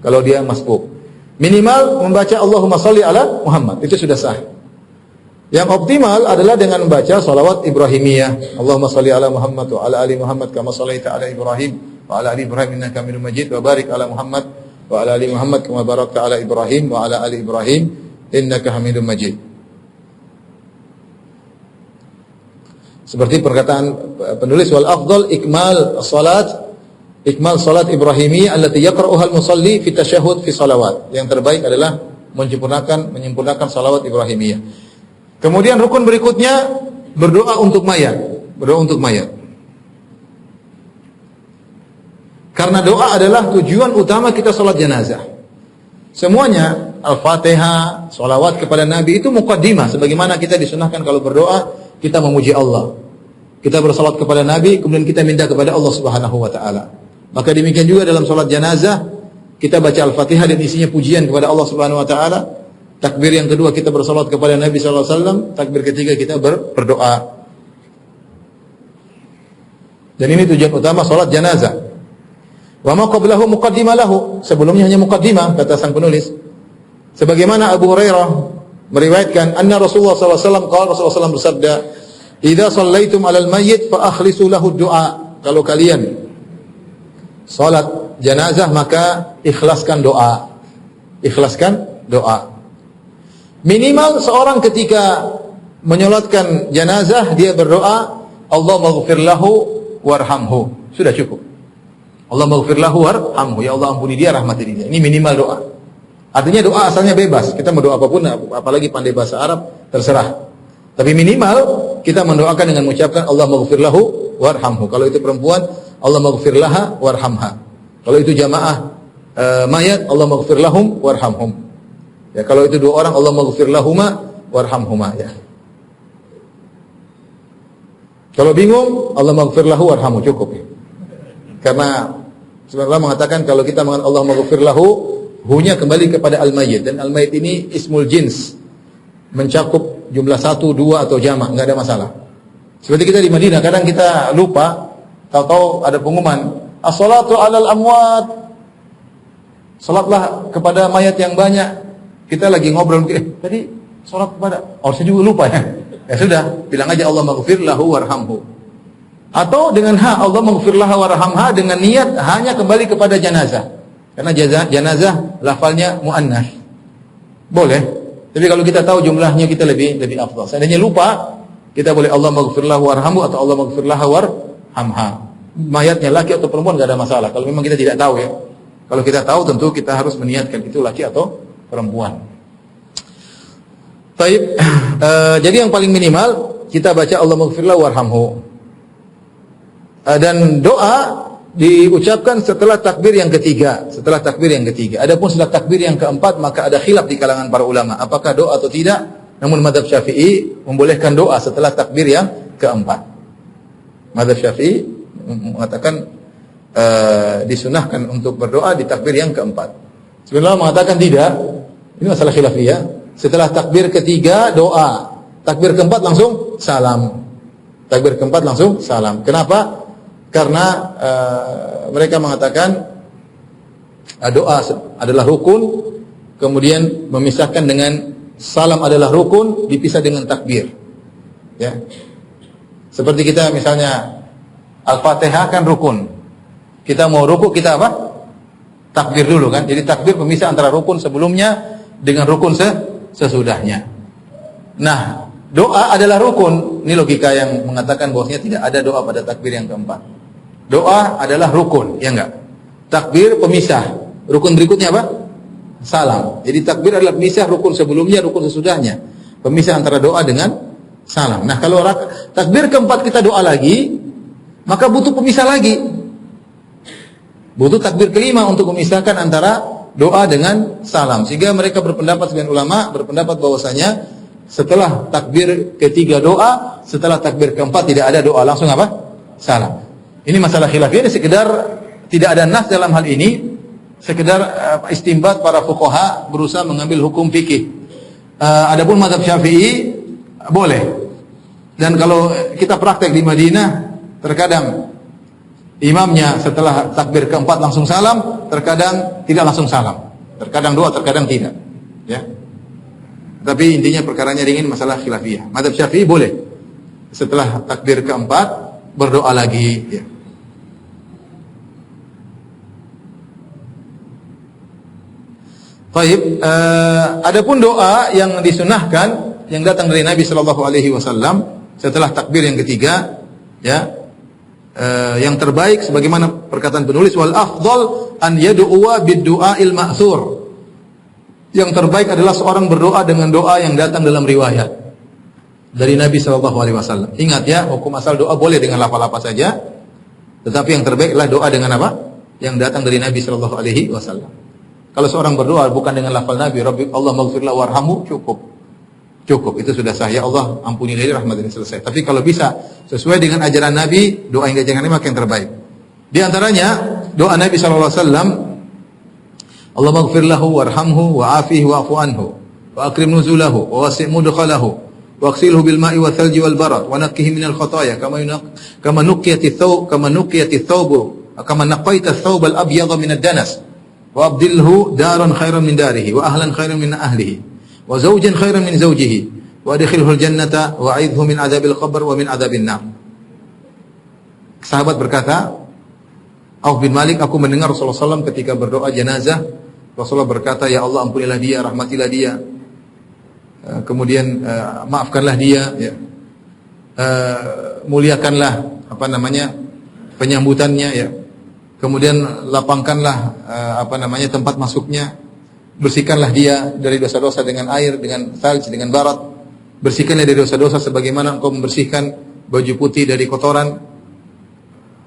Kalau dia masbuk, minimal membaca Allahumma shalli ala Muhammad, itu sudah sah. Yang optimal adalah dengan membaca salawat Ibrahimiyah. Allahumma shalli ala Muhammad wa ala ali Muhammad kama shallaita ala Ibrahim wa ala ali Ibrahim innaka Hamidum Majid wa barik ala Muhammad wa ala ali Muhammad kama barakta ala Ibrahim wa ala ali Ibrahim innaka Hamidum Majid. Seperti perkataan penulis, wal afdal ikmal salat Ibrahimiyah allati yaqra'uha al-musalli fi tasyahhud fi salawat. Yang terbaik adalah menyempurnakan salawat Ibrahimiyah. Kemudian rukun berikutnya berdoa untuk mayat. Berdoa untuk mayat. Karena doa adalah tujuan utama kita sholat jenazah. Semuanya, Al-Fatihah, sholawat kepada Nabi itu muqaddimah. Sebagaimana kita disunahkan kalau berdoa, kita memuji Allah. Kita bersalat kepada Nabi, kemudian kita minta kepada Allah Subhanahu wa Ta'ala. Maka demikian juga dalam sholat jenazah, kita baca Al-Fatihah dan isinya pujian kepada Allah Subhanahu wa Ta'ala. Takbir yang kedua kita bersalat kepada Nabi sallallahu alaihi wasallam, takbir ketiga kita berdoa. Dan ini tujuan utama salat jenazah. Wa ma qablahu muqaddimah lahu, sebelumnya hanya muqaddimah kata sang penulis. Sebagaimana Abu Hurairah meriwayatkan anna Rasulullah sallallahu alaihi wasallam qala Rasulullah sallallahu bersabda, "Idza shallaitum 'alal mayyit fa akhlisu lahu du'a." Kalau kalian salat jenazah maka ikhlaskan doa. Ikhlaskan doa. Minimal seorang ketika menyolatkan jenazah dia berdoa, Allah maghfir lahu warhamhu. Sudah cukup. Allah maghfir lahu warhamhu. Ya Allah ampuni dia, rahmati dia. Ini minimal doa. Artinya doa asalnya bebas. Kita mau doa apapun, apalagi pandai bahasa Arab, terserah. Tapi minimal kita mendoakan dengan mengucapkan Allah maghfir lahu warhamhu. Kalau itu perempuan, Allah maghfir laha warhamha. Kalau itu jamaah mayat, Allah maghfir lahum warhamhum. Ya, kalau itu dua orang, Allah maghfir lahuma warhamhuma, ya. Kalau bingung, Allah maghfir lahu warhamhu, cukup, ya. Karena sebenarnya mengatakan kalau kita mengatakan Allah maghfir lahu, hunya kembali kepada al-mayyit, dan al-mayyit ini ismul jins, mencakup jumlah 1, 2 atau jamak, enggak ada masalah. Seperti kita di Madinah, kadang kita lupa, tahu-tahu ada pengumuman, as-salatu 'alal amwat. Salatlah kepada mayat yang banyak. Kita lagi ngobrol, tadi salat kepada, saya juga lupa ya. Ya sudah, bilang aja Allah maghfir lahu warhamhu. Atau dengan Allah maghfir lahu warhamha dengan niat hanya kembali kepada jenazah. Karena jenazah lafalnya muannas. Boleh. Tapi kalau kita tahu jumlahnya kita lebih afdal. Seandainya lupa, kita boleh Allah maghfir lahu warhamhu atau Allah maghfir laha warhamha. Mayatnya laki atau perempuan enggak ada masalah. Kalau memang kita tidak tahu ya. Kalau kita tahu tentu kita harus meniatkan itu laki atau perempuan. Taib. Jadi yang paling minimal kita baca Allah maghfirlah warhamhu. Dan doa diucapkan setelah takbir yang ketiga. Setelah takbir yang ketiga. Adapun setelah takbir yang keempat maka ada khilaf di kalangan para ulama. Apakah doa atau tidak? Namun mazhab Syafi'i membolehkan doa setelah takbir yang keempat. Mazhab Syafi'i mengatakan disunahkan untuk berdoa di takbir yang keempat. Sebenarnya mengatakan tidak. Ini masalah khilafiyah. Setelah takbir ketiga doa, takbir keempat langsung salam. Takbir keempat langsung salam. Kenapa? Karena mereka mengatakan doa adalah rukun, kemudian memisahkan dengan salam adalah rukun, dipisah dengan takbir. Ya. Seperti kita misalnya Al-Fatihah kan rukun. Kita mau rukuk kita apa? Takbir dulu kan. Jadi takbir pemisah antara rukun sebelumnya dengan rukun sesudahnya. Nah, doa adalah rukun. Ini logika yang mengatakan bahwasanya tidak ada doa pada takbir yang keempat. Doa adalah rukun, ya enggak? Takbir pemisah. Rukun berikutnya apa? Salam. Jadi takbir adalah pemisah rukun sebelumnya, rukun sesudahnya. Pemisah antara doa dengan salam. Nah, kalau takbir keempat kita doa lagi, maka butuh pemisah lagi. Butuh takbir kelima untuk memisahkan antara doa dengan salam. Sehingga mereka berpendapat, sebagian ulama berpendapat bahwasanya setelah takbir ketiga doa, setelah takbir keempat tidak ada doa, langsung apa? Salam. Ini masalah khilafiyah, ini sekedar tidak ada nas dalam hal ini, sekedar istimbat para fuqaha berusaha mengambil hukum fikih. Adapun mazhab Syafi'i boleh. Dan kalau kita praktek di Madinah, terkadang imamnya setelah takbir keempat langsung salam, terkadang tidak langsung salam. Terkadang doa, terkadang tidak. Ya. Tapi intinya perkaranya ringin, masalah khilafiyah. Mazhab Syafi'i boleh setelah takbir keempat berdoa lagi. Ya. Baik. Adapun doa yang disunahkan yang datang dari Nabi Shallallahu Alaihi Wasallam setelah takbir yang ketiga, ya. Yang terbaik sebagaimana perkataan penulis wal afdal an yad'uwa bid-du'ail ma'thur. Yang terbaik adalah seorang berdoa dengan doa yang datang dalam riwayat. dari Nabi sallallahu alaihi wasallam. Ingat ya, hukum asal doa boleh dengan lafal apa saja, tetapi yang terbaik adalah doa dengan apa? Yang datang dari Nabi sallallahu alaihi wasallam. Kalau seorang berdoa bukan dengan lafal Nabi, Rabbi Allah maghfirlah warhamhu, cukup, itu sudah sah. Ya Allah, ampuni dia, rahmatin, selesai. Tapi kalau bisa sesuai dengan ajaran Nabi, doa yang diajarkan Nabi maka yang terbaik. Di antaranya doa Nabi sallallahu alaihi wasallam, Allah maghfirlahu warhamhu wa'afihi wa'fu anhu wa akrim nuzulahu wa wasi' mudkhalahu wa aghsilhu bil ma'i wa thalji wal barad wa nakkihi minal khataaya kama nuqiyati thawb kama naqaita thawb al abyad min ad-danas wa abdilhu daran khairan min darihi wa ahlan khairan min ahlihi wa zawjan khairan min zawjihi wa adkhilhu al jannata wa a'idhu min adzabil qabr wa min adzabin nar. Sahabat berkata, Auf bin Malik, aku mendengar Rasulullah SAW ketika berdoa jenazah, Rasulullah berkata, ya Allah ampunilah dia, rahmatilah dia, kemudian maafkanlah dia, ya. Muliakanlah penyambutannya, ya. Kemudian lapangkanlah tempat masuknya, bersihkanlah dia dari dosa-dosa dengan air, dengan salj, dengan barat, bersihkanlah dari dosa-dosa sebagaimana engkau membersihkan baju putih dari kotoran,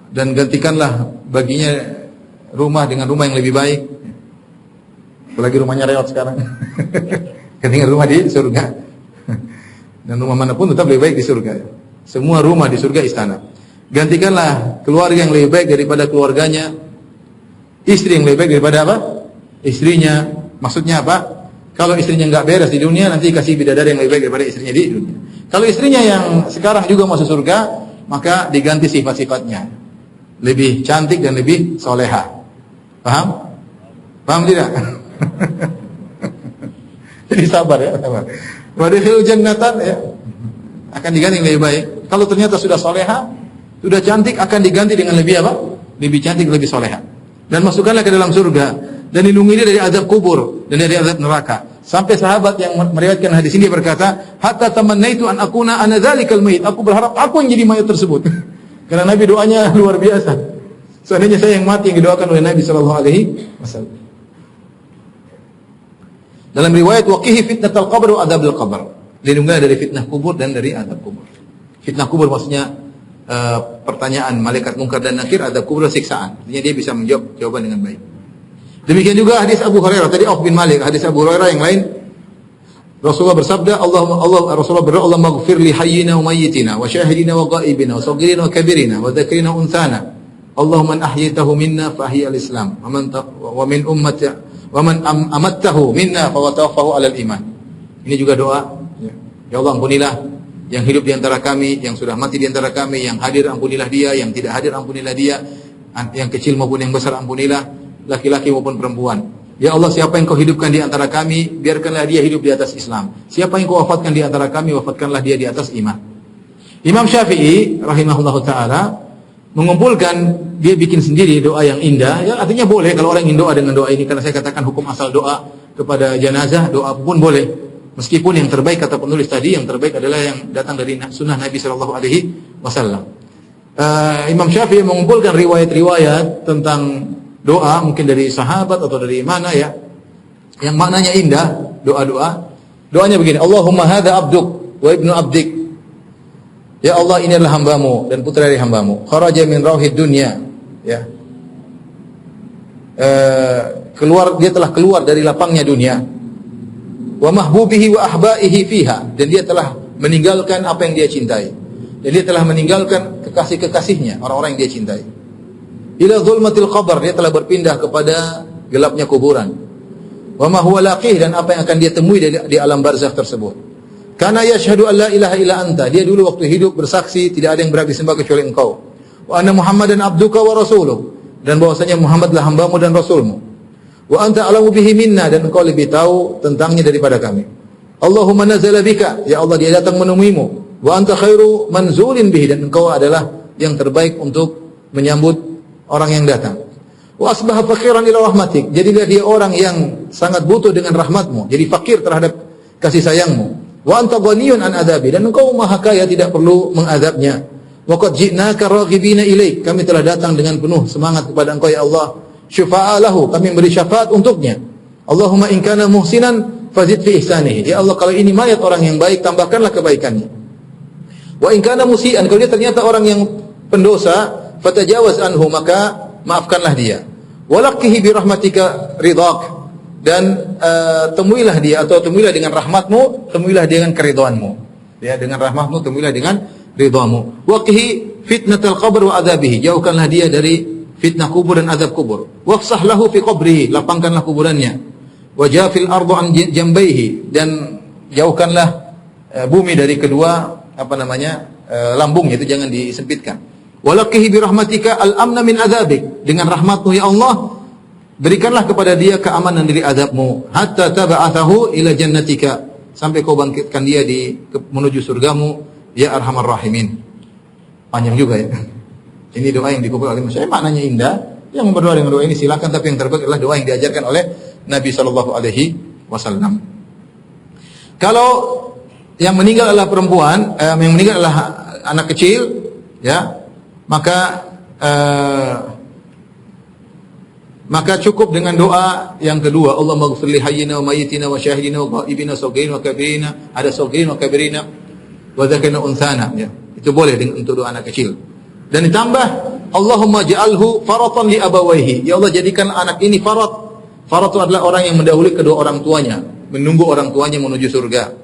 dan gantikanlah baginya rumah dengan rumah yang lebih baik. Apalagi rumahnya reot sekarang. Gantikan rumah di surga. Dan rumah manapun tetap lebih baik di surga. Semua rumah di surga istana. Gantikanlah keluarga yang lebih baik daripada keluarganya. Istri yang lebih baik daripada apa? Istrinya. Maksudnya apa? Kalau istrinya enggak beres di dunia, nanti kasih bidadari yang lebih baik daripada istrinya di dunia. Kalau istrinya yang sekarang juga masuk surga, maka diganti sifat-sifatnya. Lebih cantik dan lebih soleha. Paham? Paham tidak? Jadi sabar ya, sabar. Wadkhilul jannatan, ya. Akan diganti yang lebih baik. Kalau ternyata sudah soleha, sudah cantik, akan diganti dengan lebih apa? Lebih cantik, lebih soleha. Dan masukkanlah ke dalam surga. Dan lindungi dia dari azab kubur dan dari azab neraka. Sampai sahabat yang meriwayatkan hadis ini berkata, hatta tamannaitu an akuna ana dzalikal mayit. Aku berharap aku yang jadi mayat tersebut. Karena Nabi doanya luar biasa. Seandainya saya yang mati yang didoakan oleh Nabi sallallahu alaihi wasallam. Dalam riwayat waqihi fitnatal qabr wa adzabil qabr. Lindungilah dari fitnah kubur dan dari azab kubur. Fitnah kubur maksudnya pertanyaan malaikat munkar dan nakir, adab kubur siksaan. Artinya dia bisa menjawab jawaban dengan baik. Demikian juga hadis Abu Hurairah tadi, Auf bin Malik, hadis Abu Hurairah yang lain, Rasulullah bersabda, Rasulullah berdoa, Allah maghfir li hayyina wa mayyitina wa syahidina wa ghaibina wa saghirina wa kabirina wa dzakrina wa unthana. Allahumma man ahyaytahu minna fa ahyil islam wa man amattahu minna fa tawaffahu 'alal iman. Ini juga doa. Ya Allah, ampunilah yang hidup di antara kami, yang sudah mati di antara kami, yang hadir ampunilah dia, yang tidak hadir ampunilah dia, yang kecil maupun yang besar ampunilah, laki-laki maupun perempuan. Ya Allah, siapa yang kau hidupkan di antara kami, biarkanlah dia hidup di atas Islam. Siapa yang kau wafatkan di antara kami, wafatkanlah dia di atas iman. Imam Syafi'i rahimahullahu taala mengumpulkan, dia bikin sendiri doa yang indah. Ya, artinya boleh kalau orang ingin doa dengan doa ini, karena saya katakan hukum asal doa kepada jenazah, doa pun boleh. Meskipun yang terbaik kata penulis tadi, yang terbaik adalah yang datang dari sunnah Nabi sallallahu alaihi wasallam. Imam Syafi'i mengumpulkan riwayat-riwayat tentang doa, mungkin dari sahabat atau dari mana ya, yang maknanya indah, doa-doa. Doanya begini, Allahumma hadza abduk wa ibnu abdik. Ya Allah, ini adalah hambamu dan putra dari hambamu. Kharaja min rauhid dunya, ya. Dia telah keluar dari lapangnya dunia. Wa mahbubihi wa ahbaihi fiha, dan dia telah meninggalkan apa yang dia cintai. Dan dia telah meninggalkan kekasih-kekasihnya, orang-orang yang dia cintai. Ila zulmatil qabr, dia telah berpindah kepada gelapnya kuburan. Wa ma huwa laqih, dan apa yang akan dia temui di alam barzakh tersebut. Karena yashhadu an la ilaha illa anta, dia dulu waktu hidup bersaksi tidak ada yang berhak disembah kecuali engkau. Wa anna Muhammadan abduka wa rasuluh, dan bahwasanya Muhammadlah hambamu dan rasulmu. Wa anta alamu bihi minna, dan engkau lebih tahu tentangnya daripada kami. Allahumma nazala bika, ya Allah, dia datang menemuimu. Wa anta khairu manzulin bihi, dan engkau adalah yang terbaik untuk menyambut orang yang datang. Wa asbaha faqiran ila rahmatik, jadilah dia orang yang sangat butuh dengan rahmatmu, jadi fakir terhadap kasih sayangmu. Wa anta ghaniyun an adabi, dan engkau maha kaya, tidak perlu mengazabnya. Wa qad ji'naka raghibina ilaik, kami telah datang dengan penuh semangat kepada engkau ya Allah. Syufa'a lahu, kami memberi syafaat untuknya. Allahumma in kana muhsinan fazid fi ihsanihi, ya Allah, kalau ini mayat orang yang baik, tambahkanlah kebaikannya. Wa in kana musian, kalau dia ternyata orang yang pendosa, fatajawaz anhu, maka maafkanlah dia. Walaqqihi bi rahmatika ridhak, dan temuilah dia atau temuilah dengan rahmatmu, temuilah dengan keridhaanmu. Ya, dengan rahmatmu temuilah dengan ridhamu. Waqqihi fitnatal qabr wa adzabihi, jauhkanlah dia dari fitnah kubur dan azab kubur. Wafsah lahu fi qabrihi, lapangkanlah kuburannya. Wajafil ardu an jambaihi, dan jauhkanlah bumi dari kedua lambungnya, itu jangan disempitkan. Walaqqihi bi rahmatika al-amna min adzabik, dengan rahmatmu ya Allah berikanlah kepada dia keamanan dari azabmu. Hatta tab'athahu ila jannatika, sampai kau bangkitkan dia menuju surgamu ya arhamar rahimin. Panjang juga ya. Ini doa yang dikubur oleh masyayikh, maknanya indah. Yang berdoa dengan doa ini silakan, tapi yang terbaik adalah doa yang diajarkan oleh Nabi sallallahu alaihi wasallam. Kalau yang meninggal adalah perempuan, yang meninggal adalah anak kecil, ya, maka cukup dengan doa yang kedua, Allahumma ighfir li hayyina wa mayyitina wa syahidina wa ghaibina saghirina wa kabirina, ada saghirina wa kabirina wa dzakarina unthana, ya. Itu boleh untuk doa anak kecil. Dan ditambah, Allahumma ja'alhu faratan li abawayhi, ya Allah jadikan anak ini farat. Farat itu adalah orang yang mendahului kedua orang tuanya, menunggu orang tuanya menuju surga.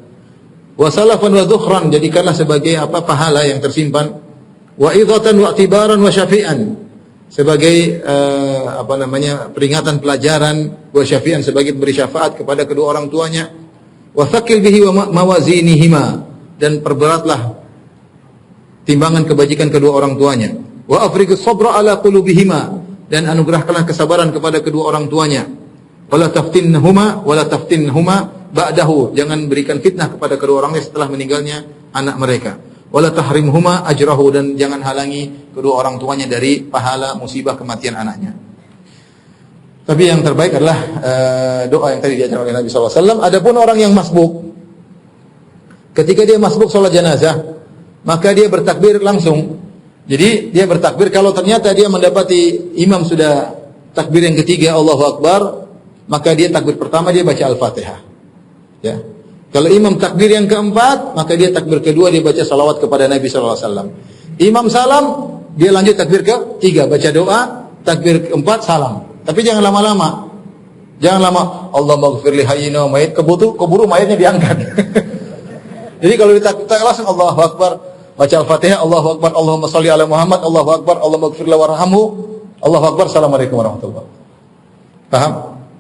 Wa salafan wa dhukhran, jadikanlah sebagai pahala yang tersimpan. Wa idhatan wa i'tibaran wa syafi'an, sebagai peringatan pelajaran, wa syafi'an, sebagai pemberi syafaat kepada kedua orang tuanya. Wa thaqil bihi wa mawazinihima, dan perberatlah timbangan kebajikan kedua orang tuanya. Wa afriqus sabra ala qulubihima, dan anugerahkanlah kesabaran kepada kedua orang tuanya. Wala taftinhuma ba'dahu, jangan berikan fitnah kepada kedua orangnya setelah meninggalnya anak mereka. Wala tahrimhuma ajrahu, dan jangan halangi kedua orang tuanya dari pahala musibah kematian anaknya. Tapi yang terbaik adalah doa yang tadi diajarkan oleh Nabi SAW. Adapun orang yang masbuk, ketika dia masbuk sholat jenazah, maka dia bertakbir langsung. Jadi dia bertakbir, kalau ternyata dia mendapati imam sudah takbir yang ketiga Allahu Akbar, maka dia takbir pertama dia baca Al-Fatihah. Ya. Kalau imam takbir yang keempat, maka dia takbir kedua dia baca salawat kepada Nabi SAW. Imam salam, dia lanjut takbir ketiga, baca doa, takbir keempat salam. Tapi jangan lama-lama. Jangan lama, Allahumma ighfir li hayyina wa mayyit, keburu mayatnya diangkat. Jadi kalau ditakbir langsung Allahu Akbar, baca Al-Fatihah, Allahu Akbar, Allahumma shalli ala Muhammad, Allahu Akbar, Allahumma ighfir lahu warhamhu, Allahu Akbar, Assalamualaikum warahmatullahi wabarakatuh. Paham?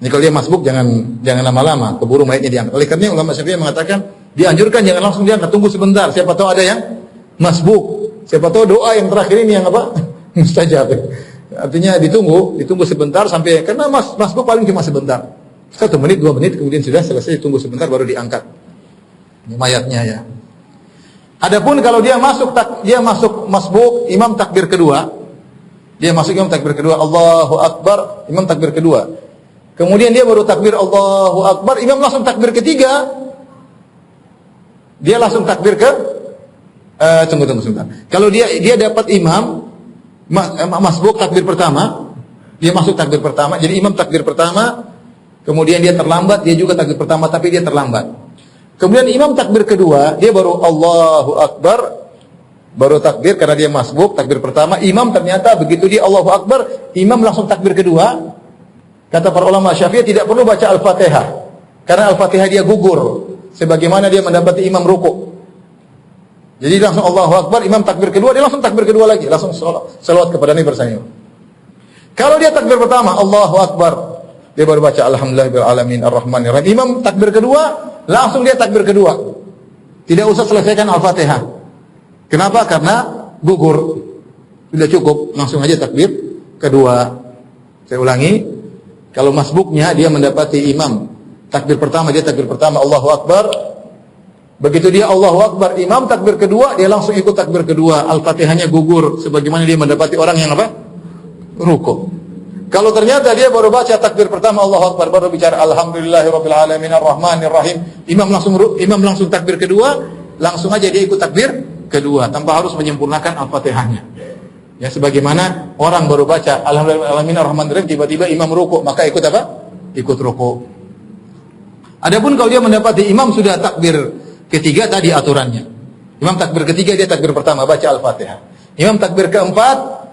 Ini kalau dia masbuk jangan lama-lama, keburu mayatnya diangkat. Oleh karena ulama Syafi'i mengatakan dianjurkan jangan langsung diangkat, tunggu sebentar. Siapa tahu ada yang masbuk. Siapa tahu doa yang terakhir ini yang mustajab. Artinya ditunggu sebentar sampai, karena masbuk paling cuma sebentar. 1 menit, 2 menit, kemudian sudah selesai, tunggu sebentar baru diangkat mayatnya, ya. Adapun kalau dia masuk masbuk, imam takbir kedua. Dia masuk imam takbir kedua, Allahu Akbar, imam takbir kedua. Kemudian dia baru takbir Allahu Akbar, imam langsung takbir ketiga. Dia langsung takbir tunggu sebentar. Kalau dia dapat imam masbuk takbir pertama, dia masuk takbir pertama. Jadi imam takbir pertama, kemudian dia terlambat, dia juga takbir pertama tapi dia terlambat. Kemudian imam takbir kedua, dia baru Allahu Akbar, baru takbir karena dia masbuk takbir pertama. Imam ternyata begitu dia Allahu Akbar, imam langsung takbir kedua. Kata para ulama Syafi'i tidak perlu baca Al-Fatihah, karena Al-Fatihah dia gugur sebagaimana dia mendapati imam ruku'. Jadi langsung Allahu Akbar, imam takbir kedua, dia langsung takbir kedua lagi, langsung salawat kepada Nabi bersama. Kalau dia takbir pertama Allahu Akbar, dia baru baca Alhamdulillahirabbil alamin arrahmanir rahim. Imam takbir kedua, langsung dia takbir kedua. Tidak usah selesaikan Al-Fatihah. Kenapa? Karena gugur. Sudah cukup, langsung aja takbir kedua. Saya ulangi. Kalau masbuknya dia mendapati imam takbir pertama, dia takbir pertama Allahu Akbar. Begitu dia Allahu Akbar, imam takbir kedua, dia langsung ikut takbir kedua. Al-Fatihahnya gugur sebagaimana dia mendapati orang yang ruku'. Kalau ternyata dia baru baca takbir pertama Allahu Akbar, baru bicara Alhamdulillahirabbil alamin arrahmanir rahim, imam langsung takbir kedua, langsung aja dia ikut takbir kedua tanpa harus menyempurnakan Al-Fatihahnya. Ya, sebagaimana orang baru baca Alhamdulillahirabbil alamin ar-rahmanir rahim, tiba-tiba imam ruku', maka ikut ikut ruku'. Adapun kalau dia mendapati imam sudah takbir ketiga, tadi aturannya. Imam takbir ketiga, dia takbir pertama baca Al-Fatihah. Imam takbir keempat,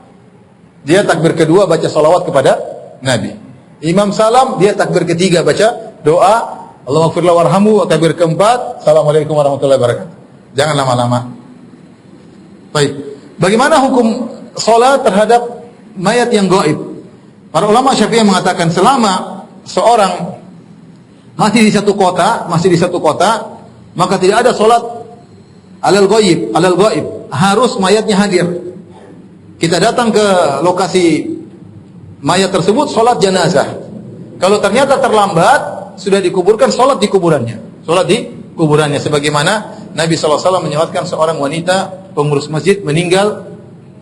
dia takbir kedua baca salawat kepada Nabi. Imam salam, dia takbir ketiga baca doa Allahumma ighfir lahu warhamhu. Takbir keempat, Assalamualaikum warahmatullahi wabarakatuh. Jangan lama-lama. Baik. Bagaimana hukum salat terhadap mayat yang gaib? Para ulama Syafi'iyah mengatakan selama seorang masih di satu kota, maka tidak ada salat alal ghaib, harus mayatnya hadir. Kita datang ke lokasi mayat tersebut, salat jenazah. Kalau ternyata terlambat, sudah dikuburkan, salat di kuburannya. Salat di kuburannya sebagaimana Nabi SAW menyebutkan seorang wanita pengurus masjid meninggal,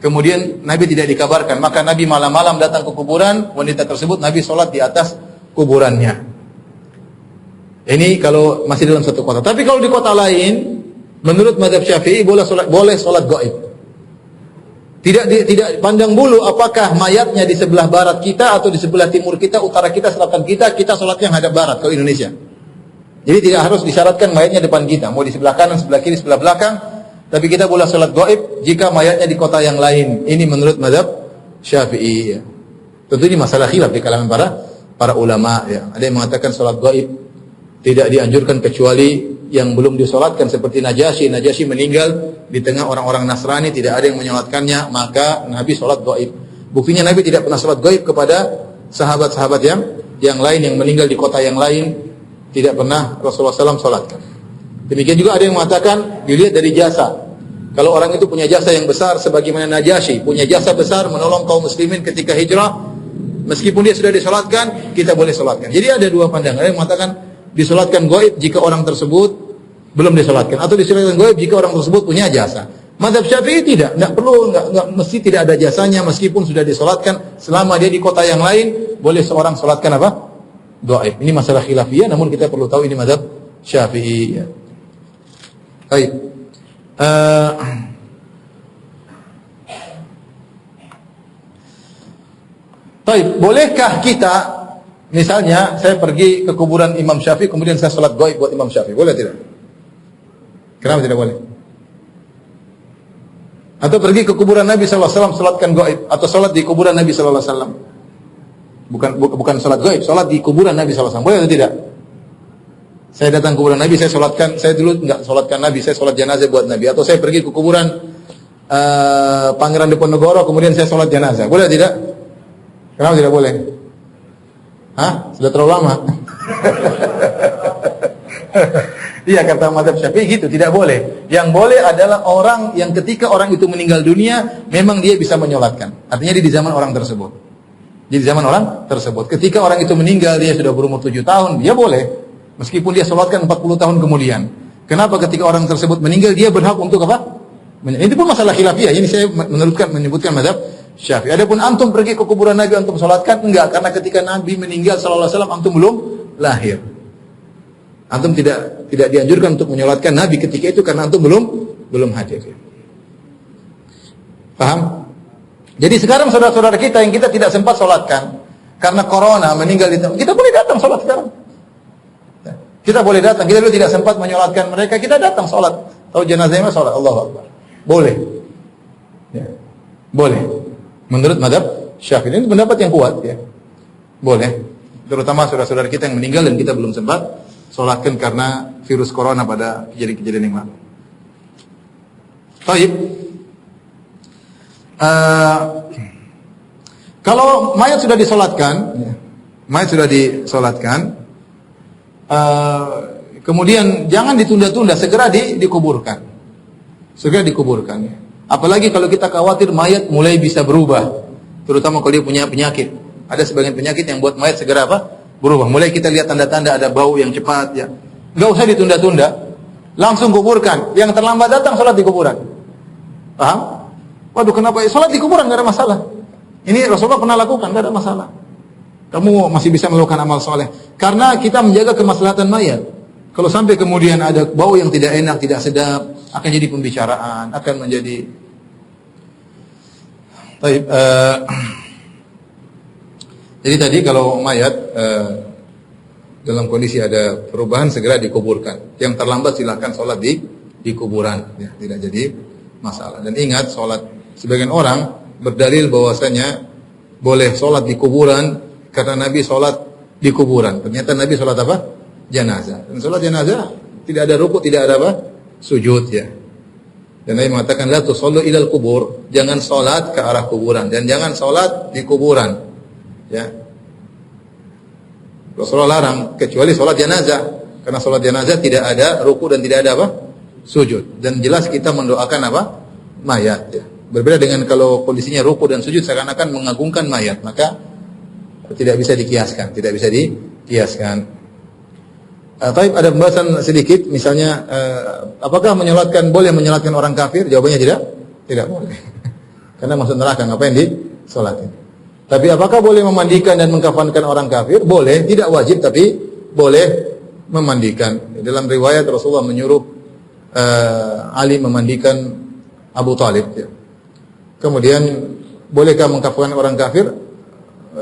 kemudian Nabi tidak dikabarkan, maka Nabi malam-malam datang ke kuburan wanita tersebut, Nabi salat di atas kuburannya. Ini kalau masih dalam satu kota. Tapi kalau di kota lain, menurut mazhab Syafi'i boleh salat gaib. Tidak pandang bulu apakah mayatnya di sebelah barat kita atau di sebelah timur kita, utara kita, selatan kita salatnya menghadap barat kalau Indonesia. Jadi tidak harus disyaratkan mayatnya depan kita, mau di sebelah kanan, sebelah kiri, sebelah belakang, tapi kita boleh salat gaib jika mayatnya di kota yang lain. Ini menurut mazhab Syafi'i. Ya. Tentu ini masalah khilaf di kalangan para ulama. Ya. Ada yang mengatakan salat gaib tidak dianjurkan kecuali yang belum disolatkan seperti Najasyi. Najasyi meninggal di tengah orang-orang Nasrani, tidak ada yang menyolatkannya, maka Nabi solat gaib. Buktinya Nabi tidak pernah solat gaib kepada sahabat-sahabat yang lain yang meninggal di kota yang lain, tidak pernah Rasulullah SAW solatkan. Demikian juga ada yang mengatakan dilihat dari jasa. Kalau orang itu punya jasa yang besar, sebagaimana Najasyi punya jasa besar menolong kaum muslimin ketika hijrah, meskipun dia sudah disolatkan, kita boleh solatkan. Jadi ada dua pandangan. Ada yang mengatakan disolatkan gaib jika orang tersebut belum disolatkan, atau disolatkan gaib jika orang tersebut punya jasa. Mazhab Syafi'i tidak perlu, enggak mesti tidak ada jasanya meskipun sudah disolatkan, selama dia di kota yang lain boleh seorang solatkan apa? Gaib. Ini masalah khilafiyah, namun kita perlu tahu ini mazhab Syafi'i. Baik. Baik, bolehkah kita, misalnya saya pergi ke kuburan Imam Syafi'i, kemudian saya salat gaib buat Imam Syafi'i, boleh tidak? Kenapa tidak boleh? Atau pergi ke kuburan Nabi SAW, salatkan gaib, atau salat di kuburan Nabi SAW. Bukan salat gaib, salat di kuburan Nabi SAW. Boleh atau tidak? Saya datang ke kuburan Nabi, saya salatkan, saya dulu enggak salatkan Nabi, saya salat jenazah buat Nabi. Atau saya pergi ke kuburan Pangeran Diponegoro, kemudian saya salat jenazah. Boleh atau tidak? Kenapa tidak boleh? Hah? Sudah terlalu lama. Iya, kata mazhab Syafi'i gitu, tidak boleh. Yang boleh adalah orang yang ketika orang itu meninggal dunia, memang dia bisa menyolatkan. Artinya di zaman orang tersebut. Di zaman orang tersebut. Ketika orang itu meninggal, dia sudah berumur 7 tahun, dia boleh. Meskipun dia solatkan 40 tahun kemudian. Kenapa ketika orang tersebut meninggal, dia berhak untuk apa? Ini pun masalah khilafiyah. Ini saya menyebutkan mazhab Syafi'i. Adapun antum pergi ke kuburan Nabi, antum solatkan? Enggak, karena ketika Nabi meninggal sallallahu alaihi wasallam, antum belum lahir. Antum tidak dianjurkan untuk menyolatkan Nabi ketika itu karena antum belum hadir. Paham? Jadi sekarang saudara-saudara kita yang kita tidak sempat solatkan karena corona meninggal di tempat, kita boleh datang solat sekarang. Kita boleh datang. Kita dulu tidak sempat menyolatkan mereka, kita datang solat. Tahu jenazahnya solat, Allahu Akbar. Boleh. Ya. Boleh. Menurut mazhab Syafi'i, ini pendapat yang kuat ya. Boleh. Terutama saudara-saudara kita yang meninggal dan kita belum sempat solatkan karena virus corona pada kejadian-kejadian yang lalu. Baik. Kalau mayat sudah disolatkan, kemudian jangan ditunda-tunda, segera dikuburkan. Segera dikuburkan. Ya. Apalagi kalau kita khawatir mayat mulai bisa berubah, terutama kalau dia punya penyakit. Ada sebagian penyakit yang buat mayat segera apa? Berubah. Mulai kita lihat tanda-tanda ada bau yang cepat ya. Enggak usah ditunda-tunda. Langsung kuburkan. Yang terlambat datang salat di kuburan. Paham? Waduh, kenapa salat di kuburan enggak ada masalah. Ini Rasulullah pernah lakukan, enggak ada masalah. Kamu masih bisa melakukan amal soleh karena kita menjaga kemaslahatan mayat. Kalau sampai kemudian ada bau yang tidak enak, tidak sedap, akan jadi pembicaraan, akan menjadi jadi tadi kalau mayat dalam kondisi ada perubahan segera dikuburkan. Yang terlambat silakan sholat di di kuburan, ya, tidak jadi masalah. Dan ingat, sholat sebagian orang berdalil bahwasanya boleh sholat di kuburan karena Nabi sholat di kuburan. Ternyata Nabi sholat apa? Jenazah. Dan sholat jenazah tidak ada rukuk, tidak ada apa? Sujud, ya. Dan Nabi mengatakan la tusallu ilal kubur, jangan sholat ke arah kuburan dan jangan sholat di kuburan, ya. Rasulullah larang kecuali sholat jenazah, karena sholat jenazah tidak ada ruku dan tidak ada apa? Sujud. Dan jelas kita mendoakan apa? Mayat, ya. Berbeda dengan kalau kondisinya ruku dan sujud seakan-akan mengagungkan mayat, maka tidak bisa dikiaskan, tidak bisa dikiaskan. Tapi ada pembahasan sedikit, misalnya apakah boleh menyolatkan orang kafir? Jawabannya tidak boleh. Karena masuk neraka, ngapain disolatin? Tapi apakah boleh memandikan dan mengkafankan orang kafir? Boleh, tidak wajib tapi boleh memandikan. Dalam riwayat Rasulullah menyuruh Ali memandikan Abu Talib. Ya. Kemudian bolehkah mengkafankan orang kafir?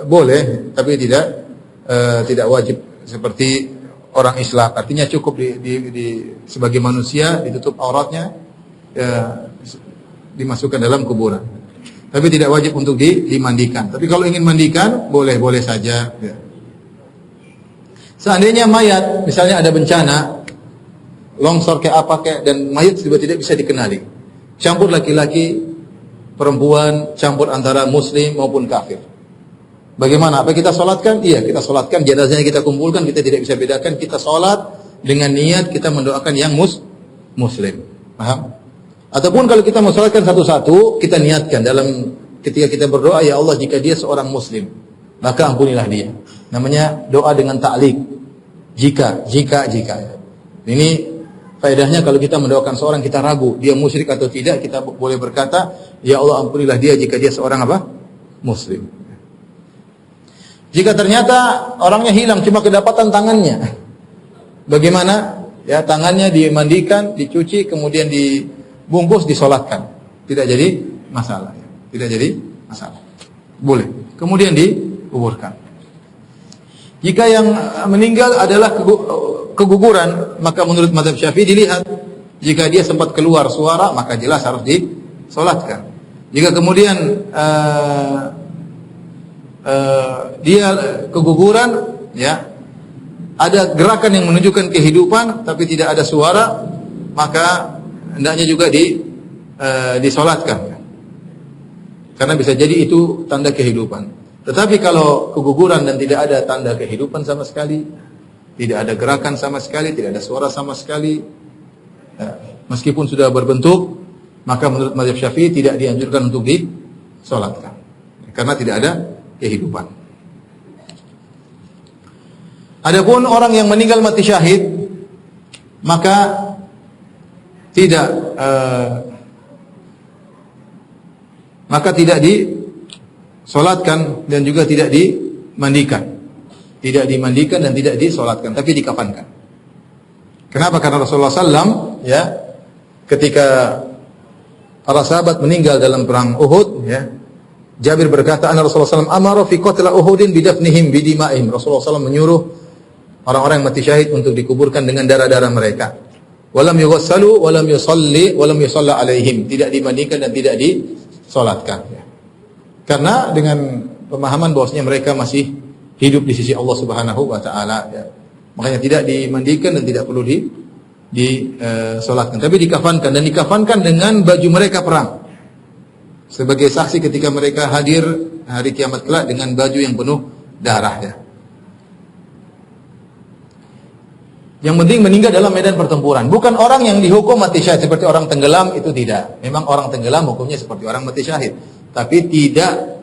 Boleh, tapi tidak wajib seperti orang Islam. Artinya cukup sebagai manusia ditutup auratnya, ya, dimasukkan dalam kuburan. Tapi tidak wajib untuk dimandikan. Tapi kalau ingin mandikan, boleh saja. Ya. Seandainya mayat, misalnya ada bencana, longsor dan mayat juga tidak bisa dikenali. Campur laki-laki, perempuan, campur antara muslim maupun kafir. Bagaimana? Apa kita solatkan? Iya, kita solatkan. Jenazahnya kita kumpulkan, kita tidak bisa bedakan. Kita solat dengan niat kita mendoakan yang muslim. Paham? Ataupun kalau kita mau solatkan satu-satu, kita niatkan dalam ketika kita berdoa, ya Allah, jika dia seorang muslim, maka ampunilah dia. Namanya doa dengan ta'liq. Jika. Ini faedahnya kalau kita mendoakan seorang, kita ragu dia musyrik atau tidak, kita boleh berkata, ya Allah, ampunilah dia jika dia seorang apa? Muslim. Jika ternyata orangnya hilang, cuma kedapatan tangannya, bagaimana? Ya, tangannya dimandikan, dicuci, kemudian dibungkus, disolatkan. Tidak jadi masalah. Tidak jadi masalah. Boleh. Kemudian dikuburkan. Jika yang meninggal adalah keguguran, maka menurut mazhab Syafi'i dilihat. Jika dia sempat keluar suara, maka jelas harus disolatkan. Jika kemudian dia keguguran, ya, ada gerakan yang menunjukkan kehidupan tapi tidak ada suara, maka hendaknya juga disolatkan, karena bisa jadi itu tanda kehidupan. Tetapi kalau keguguran dan tidak ada tanda kehidupan sama sekali, tidak ada gerakan sama sekali, tidak ada suara sama sekali, ya, meskipun sudah berbentuk, maka menurut mazhab Syafi'i tidak dianjurkan untuk disolatkan, karena tidak ada kehidupan. Adapun orang yang meninggal mati syahid, maka tidak disolatkan dan juga tidak dimandikan. Tidak dimandikan dan tidak disolatkan, tapi dikafankan. Kenapa? Karena Rasulullah SAW, ya, ketika para sahabat meninggal dalam perang Uhud, ya, Jabir berkata, anna Rasulullah SAW amara fi qatla Uhudin bidafnihim bidima'ihim. Rasulullah SAW menyuruh orang-orang yang mati syahid untuk dikuburkan dengan darah-darah mereka. Walam yughassalu, walam yusalli, walam yusalla alaihim. Tidak dimandikan dan tidak disolatkan. Karena dengan pemahaman bahwasanya mereka masih hidup di sisi Allah Subhanahu wa taala, ya. Makanya tidak dimandikan dan tidak perlu disolatkan, tapi dikafankan, dan dikafankan dengan baju mereka perang. Sebagai saksi ketika mereka hadir hari kiamat kelak dengan baju yang penuh darah, ya. Yang penting meninggal dalam medan pertempuran. Bukan orang yang dihukum mati syahid seperti orang tenggelam, itu tidak. Memang orang tenggelam hukumnya seperti orang mati syahid, tapi tidak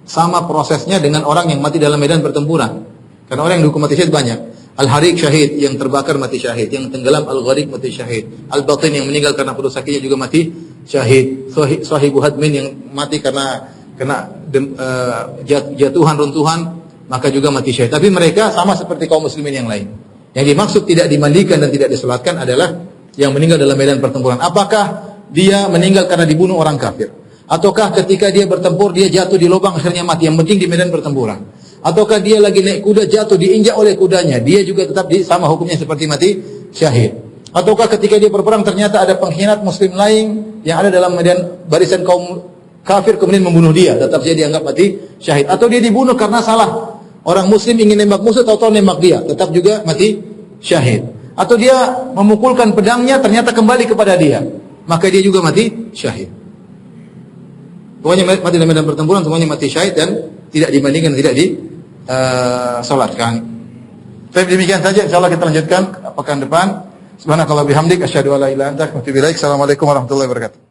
sama prosesnya dengan orang yang mati dalam medan pertempuran. Karena orang yang dihukum mati syahid banyak. Al-Harik syahid, yang terbakar mati syahid. Yang tenggelam Al-Gharik mati syahid. Al-Batin yang meninggal karena perusakinya juga mati syahid. Sahibu Hadmin yang mati karena kena jatuhan runtuhan, maka juga mati syahid. Tapi mereka sama seperti kaum muslimin yang lain. Yang dimaksud tidak dimandikan dan tidak disolatkan adalah yang meninggal dalam medan pertempuran. Apakah dia meninggal karena dibunuh orang kafir? Ataukah ketika dia bertempur dia jatuh di lubang akhirnya mati? Yang penting di medan pertempuran. Ataukah dia lagi naik kuda jatuh diinjak oleh kudanya? Dia juga tetap sama hukumnya seperti mati syahid. Ataukah ketika dia berperang ternyata ada pengkhianat muslim lain yang ada dalam barisan kaum kafir kemudian membunuh dia, tetap dia dianggap mati syahid. Atau dia dibunuh karena salah. Orang muslim ingin nembak musuh, tahu-tahu nembak dia, tetap juga mati syahid. Atau dia memukulkan pedangnya ternyata kembali kepada dia, maka dia juga mati syahid. Pokoknya mati dalam medan pertempuran semuanya mati syahid dan tidak dibandingkan, tidak disolatkan. Tapi demikian saja, insyaallah kita lanjutkan pekan depan. Subhanakallah bihamdik asyhadu an la ilaha illa anta astaghfiruka wa atubu ilaik. Assalamualaikum warahmatullahi wabarakatuh.